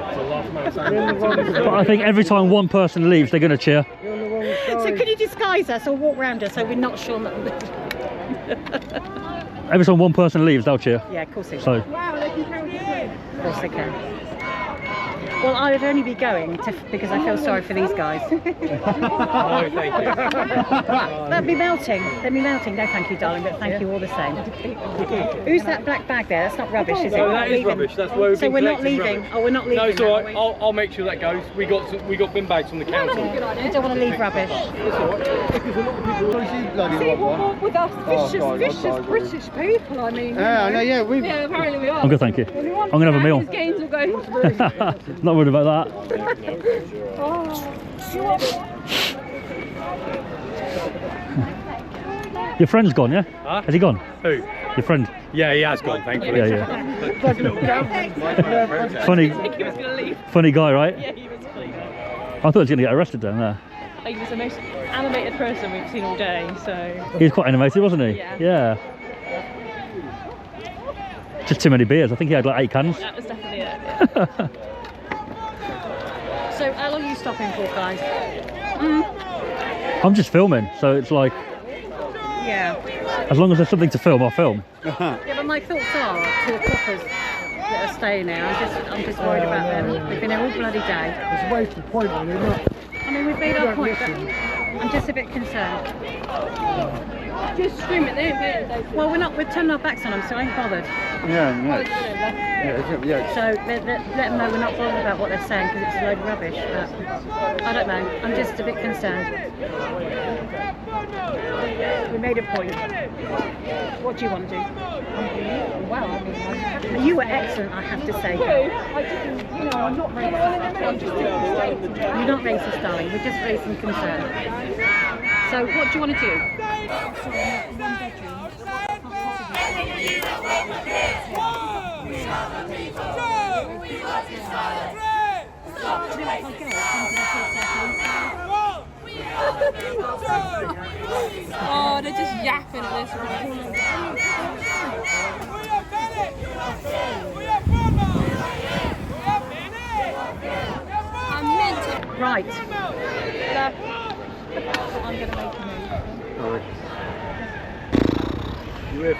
but I think every time one person leaves, they're going to cheer. So could you disguise us or walk around us so we're not sure that... Every time one person leaves, they'll cheer. Yeah, of course they So. can. Of course they can. Well, I would only be going because I feel sorry for these guys. No, thank you. That'd be melting. They'd be melting. No, thank you, darling, but thank you all the same. Who's that black bag there? That's not rubbish, is it? No, that is rubbish. That's where we've So been we're not collecting leaving. rubbish. Oh, we're not leaving. No, it's all right. now, are I'll make sure that goes. We got bin bags from the council. we? We don't want to leave rubbish. See what with us vicious British people, I mean. Yeah, Apparently we are. I'm good, thank you. I'm going to have a meal. Games will go. Not worried about that. Your friend's gone, yeah? Huh? Has he gone? Who? Your friend? Yeah, he has gone, thankfully. Yeah. Funny guy, right? Yeah, he was funny. I thought he was going to get arrested down there. He was the most animated person we've seen all day, so... He was quite animated, wasn't he? Yeah. Just too many beers. I think he had like 8 cans. That was definitely it, yeah. So how long are you stopping for, guys? I'm just filming, so it's like, Yeah. as long as there's something to film, I'll film. Yeah, but my thoughts are to the coppers. that are staying there. I'm just worried about them. They've been here all bloody day. It's a waste of point, really, not. I mean, we've made our point, but I'm just a bit concerned. Just scream at them. Well, we're turning our backs on them, so I ain't bothered. Yeah. So let them know we're not bothered about what they're saying because it's a load of rubbish. But I don't know. I'm just a bit concerned. We made a point. What do you want to do? Well, I mean, You were excellent, I have to say. I didn't, you know, I'm not racist. I'm just You're not racist, darling. We're just raising concern. So what do you want to do? Oh, they're just yapping at this Right. I'm going to make a move. You here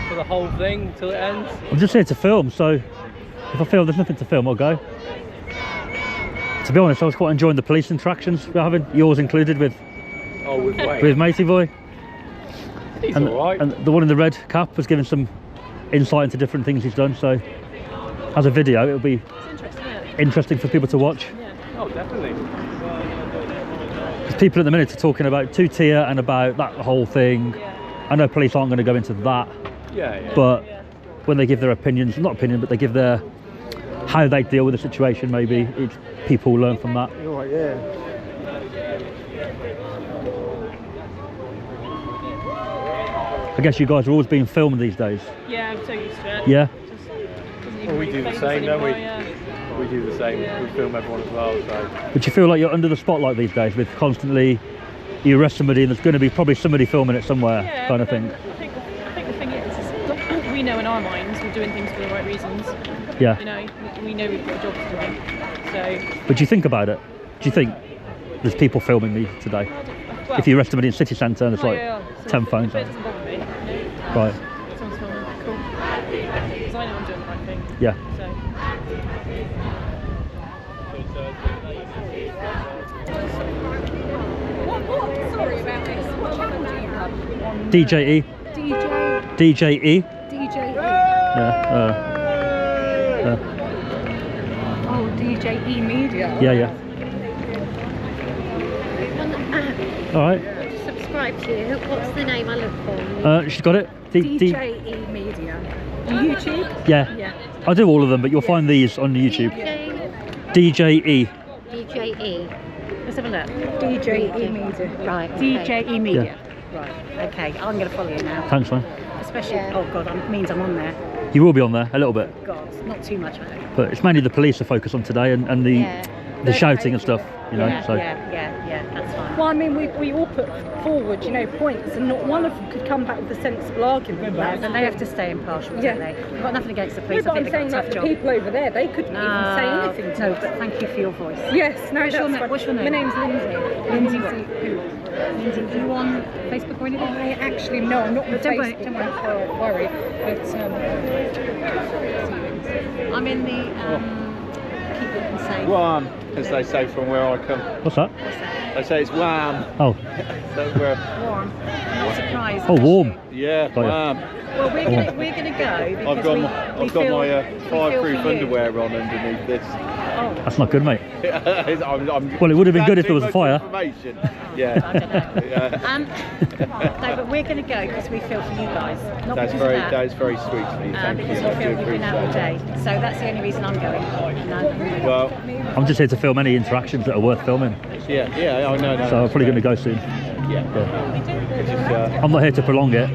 for the whole thing till it ends? I'm just here to film, so if I feel there's nothing to film, I'll go. To be honest, I was quite enjoying the police interactions we're having, yours included with Matey Boy. He's alright. And the one in the red cap was giving some insight into different things he's done, so as a video it'll be interesting for people to watch. Oh, definitely. Because people at the minute are talking about two-tier and about that whole thing. I know police aren't going to go into that, but when they give their opinions, not opinion, but they give their how they deal with the situation, maybe people learn from that. Right, yeah. I guess you guys are always being filmed these days. Yeah, I'm so used to it. Yeah. Well, we do the same, don't we? We do the same. We film everyone as well. So. But you feel like you're under the spotlight these days with constantly you arrest somebody and there's going to be probably somebody filming it somewhere, kind of thing. I think the thing is we know in our minds we're doing things for the right reasons. Yeah. You know, we know we've got a job to do. So. But do you think about it? Do you think there's people filming me today? Well, if you arrest somebody in city centre and there's like 10 phones it on. doesn't bother me. Right. Someone's filming, cool. Because I know I'm doing the right thing. Yeah. So. What? Sorry about this. What channel do you have? DJE. DJE. DJE. Yeah. Oh, DJE Media. Yeah. All right. Subscribe to. What's the name I look for? She's got it. DJE Media. YouTube? Yeah. Yeah. I do all of them, but you'll find these on YouTube. DJE. DJE. Let's have a look. DJE Media. Right. DJE Media. Yeah. Right. Okay. I'm going to follow you now. Thanks, man. Especially. Oh God, it means I'm on there. You will be on there a little bit. God, not too much, I hope. But it's mainly the police to focus on today and the shouting and stuff, you know. Yeah, so. yeah, that's fine. Well, I mean, we all put forward, you know, points, and not one of them could come back with a sensible argument. And they have to stay impartial, don't they? We've got nothing against the police. No, I but think I'm they've saying got a that tough the job. people over there, they couldn't even say anything to No, us. but thank you for your voice. Yes, no, what's your that's name? What's your name? My name's Lindsay. Lindsay what? Lindsay, are you on Facebook or anything? I actually, no, I'm not on Don't worry, Facebook. don't worry. Don't worry. But, I'm in the keep it safe. Wham, as they say from where I come. What's that? They say it's wham. Oh. So we're Warm. Surprise. Oh, warm. yeah, Got ya. wham. Well, we're gonna go because I've got my fireproof underwear on underneath this. Oh. That's not good, mate. I'm Well, it would have been good if there was a much fire. information. Yeah. I don't know. Yeah. No, but we're going to go because we feel for you guys. Not That's because very of that. that is very sweet of you. Thank Because you. we I do feel you've been out all appreciate day. it. So that's the only reason I'm going. No. Well, I'm just here to film any interactions that are worth filming. yeah, I know. So I'm probably going to go soon. Yeah. It's just, I'm not here to prolong it.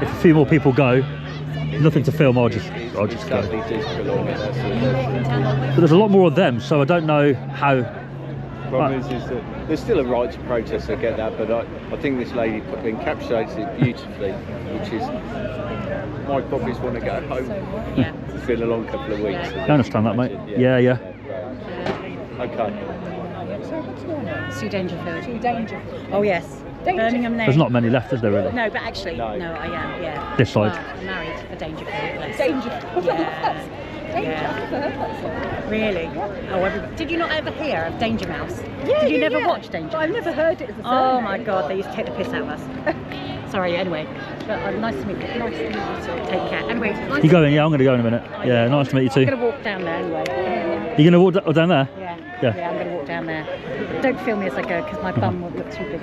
If a few more people go, nothing to film, I'll just go. sadly do prolong it. That's all. But there's a lot more of them, so I don't know how. Problem is that there's still a right to protest, I get that, but I think this lady encapsulates it beautifully, which is my puppies want to go home. Yeah. It's been a long couple of weeks. I understand that, mate. Yeah. Okay. Sue Dangerfield. Sue Dangerfield. Oh yes. Birmingham name. There's not many left, is there really? No, but actually, no, I am. Yeah. This side. Well, I'm married. for danger film. Danger. Yeah. Danger. I've never heard that song. Really? Oh, did you not ever hear of Danger Mouse? Yeah, Did you yeah, never yeah. watch Danger Mouse? I've never heard it as a song. Oh my God, they used to take the piss out of us. Sorry, anyway. But nice to meet you. Nice to meet you too. Take care. Anyway, nice You going? Yeah, I'm going to go in a minute. Yeah, nice to meet you too. I'm going to walk down there anyway. You're going to walk down there? Yeah. Yeah. Yeah, I'm going to walk down there. Don't film me as I go because my bum will look too big.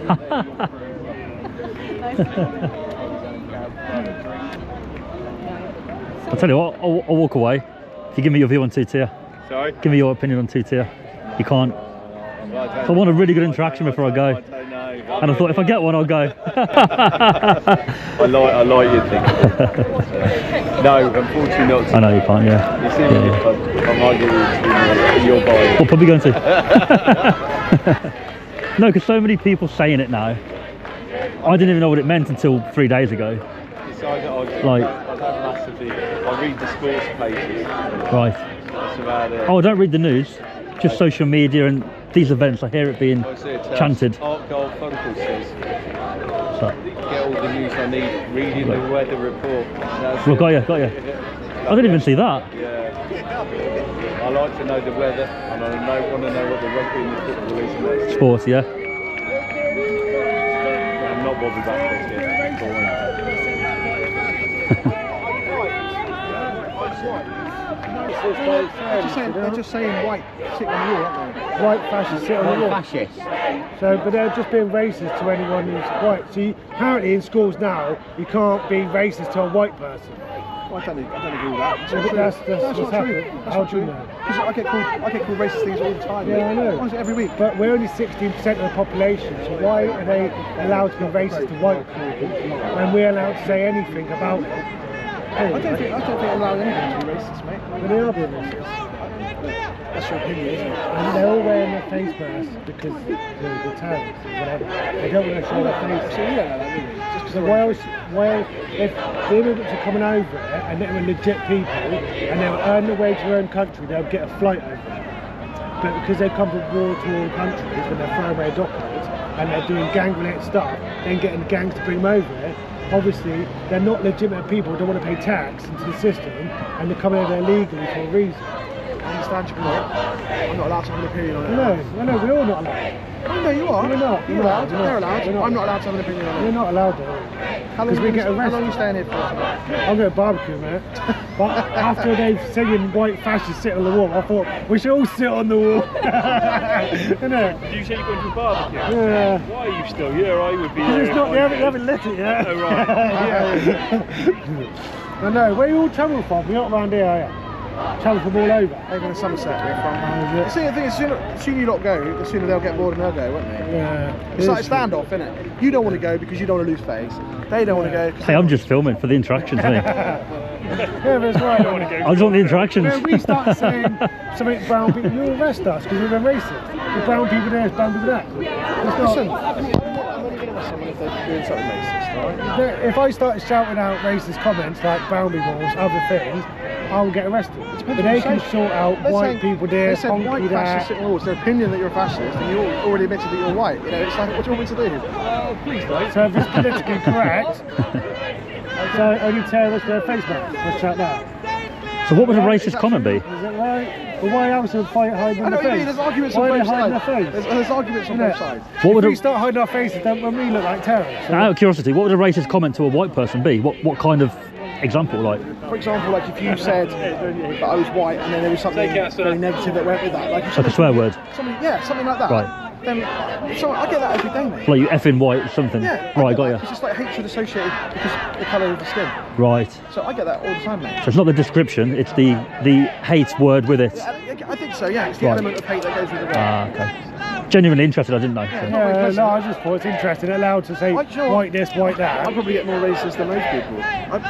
I'll tell you what, I'll walk away. If you give me your view on two-tier. Sorry? Give me your opinion on two-tier. You can't. So I want a really good interaction before I go. And I thought if I get one, I'll go. I like your thinking. No, unfortunately not. I know you can't, yeah. You see me in the pub, I might get you your buying. What pub are you going to? No, because so many people saying it now. I didn't even know what it meant until 3 days ago. Like, I don't massively. I read the sports pages. right. That's about it. Oh, I don't read the news. Just social media and these events. I hear it being chanted. Art Gold Funkle says. So. Get all the news I need. Reading the weather report. That's Well, it. got you. I didn't even see that. Yeah. I like to know the weather, and I want to know what the rugby and the football is next. Sports, yeah. I'm not bothered about cricket. They're just saying white sit on the wall, aren't they? White fascists sit on the wall. Fascists. So, but they're just being racist to anyone who's white. See, apparently in schools now, you can't be racist to a white person. Well, I don't agree with that. Yeah, but that's That's what's not true. happened. That's How not do you true. know? Because I get called racist things all the time. Yeah, I know. Why is it every week? But we're only 16% of the population, so why are they allowed to be racist to white people when we're allowed to say anything about it? I don't think I'm allowed anything to be racist, mate. But they are being racist. That's your opinion, isn't it? And they're all wearing their face masks because the terrorists or whatever. They don't want to show their face. So you don't know that, do you? So why if the immigrants are coming over here and they were legit people and they were earning their way to their own country, they'll get a flight over here. But because they come from war-torn countries when they're throwing away documents and they're doing gang-related stuff, then getting the gangs to bring them over here, obviously they're not legitimate people who don't want to pay tax into the system and they're coming over there legally for a reason. I understand your point. I'm not allowed to have an opinion on it. No, we're all not allowed. Oh, no, you are. We're not. You're allowed. They're allowed. We're not. I'm not allowed to have an opinion on it. We're not allowed though. Because we get arrested. How long are you staying here for? I'm going to barbecue, mate. But after they've singing white fascists sit on the wall, I thought we should all sit on the wall. Innit? You say you're going to a barbecue? Yeah. Why are you still here? I would be Because there. it's not, they haven't lit it yet. Oh, right. I know. Where you all travel from? You're not around here, are you? Travel from all over? Over in Somerset, we're from. See, the thing is, the sooner you lot go, the sooner they'll get bored and they'll go, won't they? Yeah. It's like a standoff, isn't it? You don't want to go because you don't want to lose face. They don't want to go. Hey, I'm just filming for the interactions, mate. Yeah, that's right. I just want the interactions. When we start saying something brown people, you arrest us because we're racist. The brown people there is brown people there. Listen, I'm only going to arrest someone if they're doing something racist, alright? If I started shouting out racist comments like boundary walls, other things, I will get arrested. But they can sort out white people there, They said white honky fascists there. sitting walls. It's their opinion that you're a fascist, and you already admitted that you're white. You know, it's like, what do you want me to do? Please don't. So if it's politically correct, so only terrorists wear face masks. Let's shout that. So what would a racist comment be? Is it right? Well, why else would fight hiding I know their what you face? mean, there's arguments Why on are they both hiding sides. their face? There's arguments on both sides. What would if a- we start hiding our faces, then when we look like terrorists. Out of curiosity, what would a racist comment to a white person be? What kind of example, like? For example, like if you said that I was white and then there was something very negative that went with that. Like Like a swear word? Something, yeah, something like that. Right. Then, so I get that every day, mate. Like you effing white something? Yeah, Right, got that. you. It's just like hatred associated because the colour of the skin. Right. So I get that all the time, mate. So it's not the description, it's the hate word with it. I think so, yeah. It's the Right. element of hate that goes with the word. Ah, okay. Genuinely interested, I didn't know. Yeah, so. No, I just thought it's interesting. Allowed to say white this, white that. I probably get more racist than most people.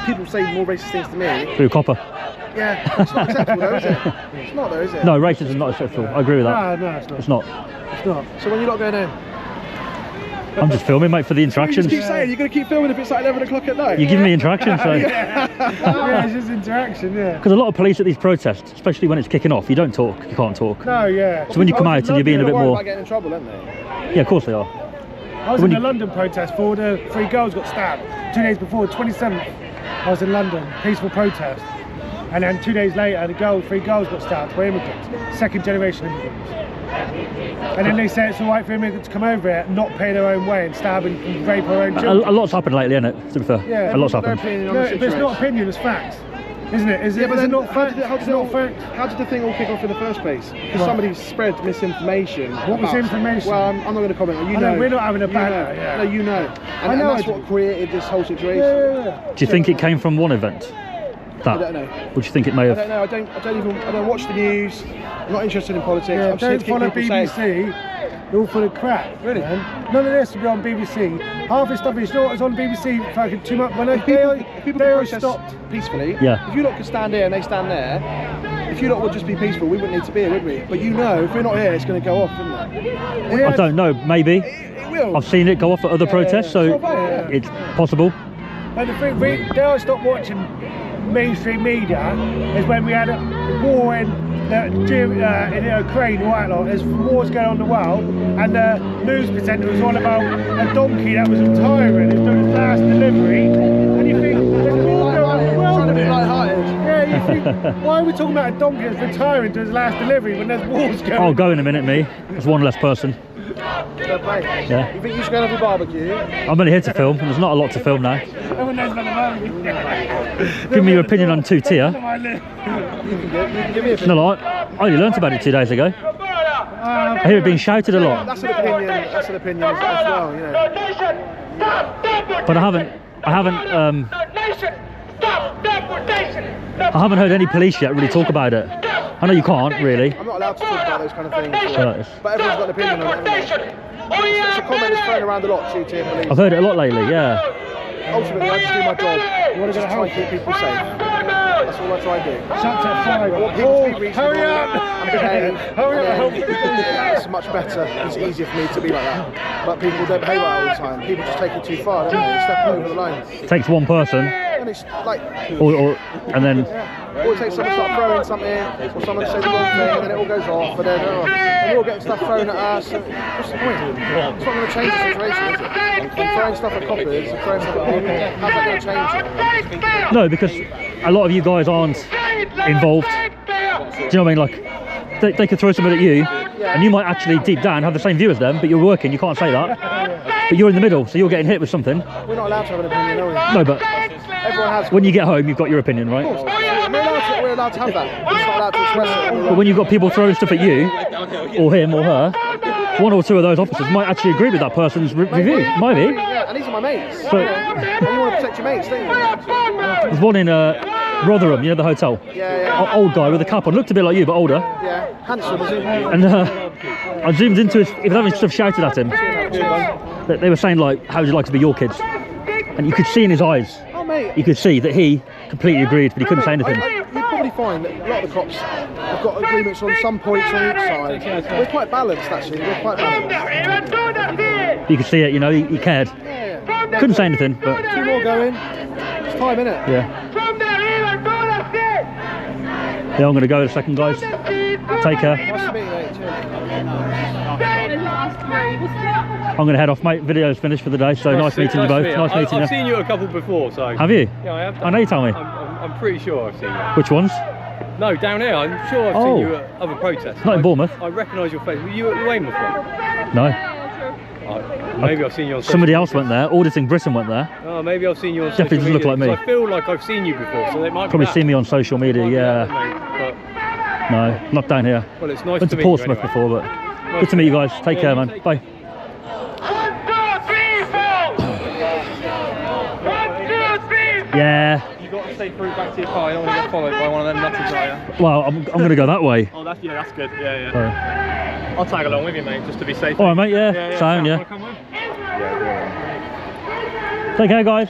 People say more racist things to me. Through copper. Yeah, it's not acceptable though, is it? It's not though, is it? No, racism is not acceptable. I agree with that. No, it's not. It's not. It's not. So when you're not going home? I'm just filming, mate, for the You interactions. just keep saying you're going to keep filming if it's like 11 o'clock at night. You give me interactions, so. Yeah, it's just interaction, yeah. Because a lot of police at these protests, especially when it's kicking off, you don't talk, you can't talk. No, yeah. So when you come out and you're being a bit They're worried more. about getting in trouble, aren't they? Yeah, of course they are. I was When in you- the London protest for the 3 girls got stabbed 2 days before, 27th. I was in London, peaceful protest, and then 2 days later, 3 girls got stabbed by immigrants, second generation immigrants. And then they say it's all right for immigrants to come over here, not pay their own way, and stab and rape our own children. A lot's happened lately, isn't it? To be fair, yeah, a lot's happened. No, but it's not opinion, it's facts. Isn't it? Is it not how fact? did the thing all kick off in the first place? Because somebody spread misinformation. What misinformation? Well, I'm not going to comment. You I know, we're not having a banter. Yeah. No, you know. And that's what created this whole situation. Yeah. Do you think it came from one event? I don't know. What do you think it may have? I don't know. I don't watch the news. I'm not interested in politics. Yeah, I'm just here to don't keep follow people BBC. safe. They're all full of crap. Really? Man. None of this will be on BBC. Half this stuff is, you know what was on BBC fucking too much. When people protest stopped peacefully. Yeah. If you lot could stand here and they stand there, if you lot would just be peaceful, we wouldn't need to be here, would we? But you know, if we're not here, it's going to go off, isn't it? I don't know. Maybe. It will. I've seen it go off at other protests, so it's possible. And the thing, they all stopped watching mainstream media is when we had a war in Ukraine, or what lot. There's wars going on in the world, and the news presenter was on about a donkey that was retiring, who's doing his last delivery, and you think, there's war going on in the world. Yeah, you think, why are we talking about a donkey that's retiring to his last delivery when there's wars going on? I'll go in a minute, me. There's one less person. Yeah. You think you should go and have a barbecue? I'm only here to film, and there's not a lot to film now. Everyone knows about the barbecue. Give me your opinion on two-tier. Give me a No, I only learnt about it 2 days ago. I hear it being shouted a lot. That's an opinion. That's an opinion as well, you know. But I haven't heard any police yet really talk about it. I know you can't really. I'm not allowed to talk about those kind of things. But everyone's got an opinion on it. It's a comment that's thrown around a lot, two-tier police. I've heard it a lot lately, yeah. Ultimately, I just do my job. You want to try and keep people safe. That's all I try and do. I want people to be reasonable and behave. It's much better. It's easier for me to be like that. But people don't behave like that all the time. People just take it too far, don't they? Step over the line. It takes one person. And it's like, and then or it takes someone to start throwing something, or someone to say the wrong thing, and then it all goes off, and then we're all getting stuff thrown at us. What's the point? It's not going to change the situation, is it? And throwing stuff at coppers and throwing stuff at people, how's that going to change it? no, because a lot of you guys aren't involved. Do you know what I mean? Like they could throw something at you, and you might actually deep down have the same view as them, but you're working. You can't say that. But you're in the middle, so you're getting hit with something. We're not allowed to have an opinion, are we? No, but everyone has. When you get home, you've got your opinion, right? Of course. We're allowed to have that. We're just not allowed to express it. But when you've got people throwing stuff at you, or him or her, one or two of those officers might actually agree with that person's review. Might be. Yeah, and these are my mates. So, and you want to protect your mates, don't you? There's one in Rotherham, you know, the hotel. Yeah. Old guy with a cap on, looked a bit like you, but older. Yeah, handsome, is he? And I zoomed into his, he was having stuff shouted at him. They were saying like, how would you like to be your kids? And you could see in his eyes, you could see that he completely agreed, but he couldn't say anything. You'd probably find that a lot of the cops have got agreements on some points on each side. We're quite balanced, actually. We're quite balanced. You could see it, you know, he cared. Yeah. Couldn't say anything, but... 2 more going. It's time, innit? Yeah. Yeah, I'm going to go in a second, guys. Take care. Nice to meet you, mate. I'm going to head off, mate. Video's finished for the day, so nice meeting you both. Nice meeting you. I've seen you a couple before, so... Have you? Yeah, I have. I know you tell me. I'm pretty sure I've seen you. Which ones? No, down here. I'm sure I've seen you at other protests. Not in Bournemouth. I recognise your face. Were you at the Weymouth one? No. Maybe I've seen you on social Somebody media. else went there. Auditing Britain went there. Oh, maybe I've seen you on Definitely social doesn't media. look like me. I feel like I've seen you before, so they might Probably be seen me on social media, yeah. No, not down here. Well, it's nice Went to to meet Portsmouth you anyway. before, but good to meet you guys. Take care, man. Bye. Yeah. You've got to stay through back to your car. You don't want to get followed by one of them nutters, are you? Well, I'm going to go that way. Oh, that's good. Yeah. I'll tag along with you, mate, just to be safe. All right, mate. Yeah. Sound, yeah. Come with? Take care, guys.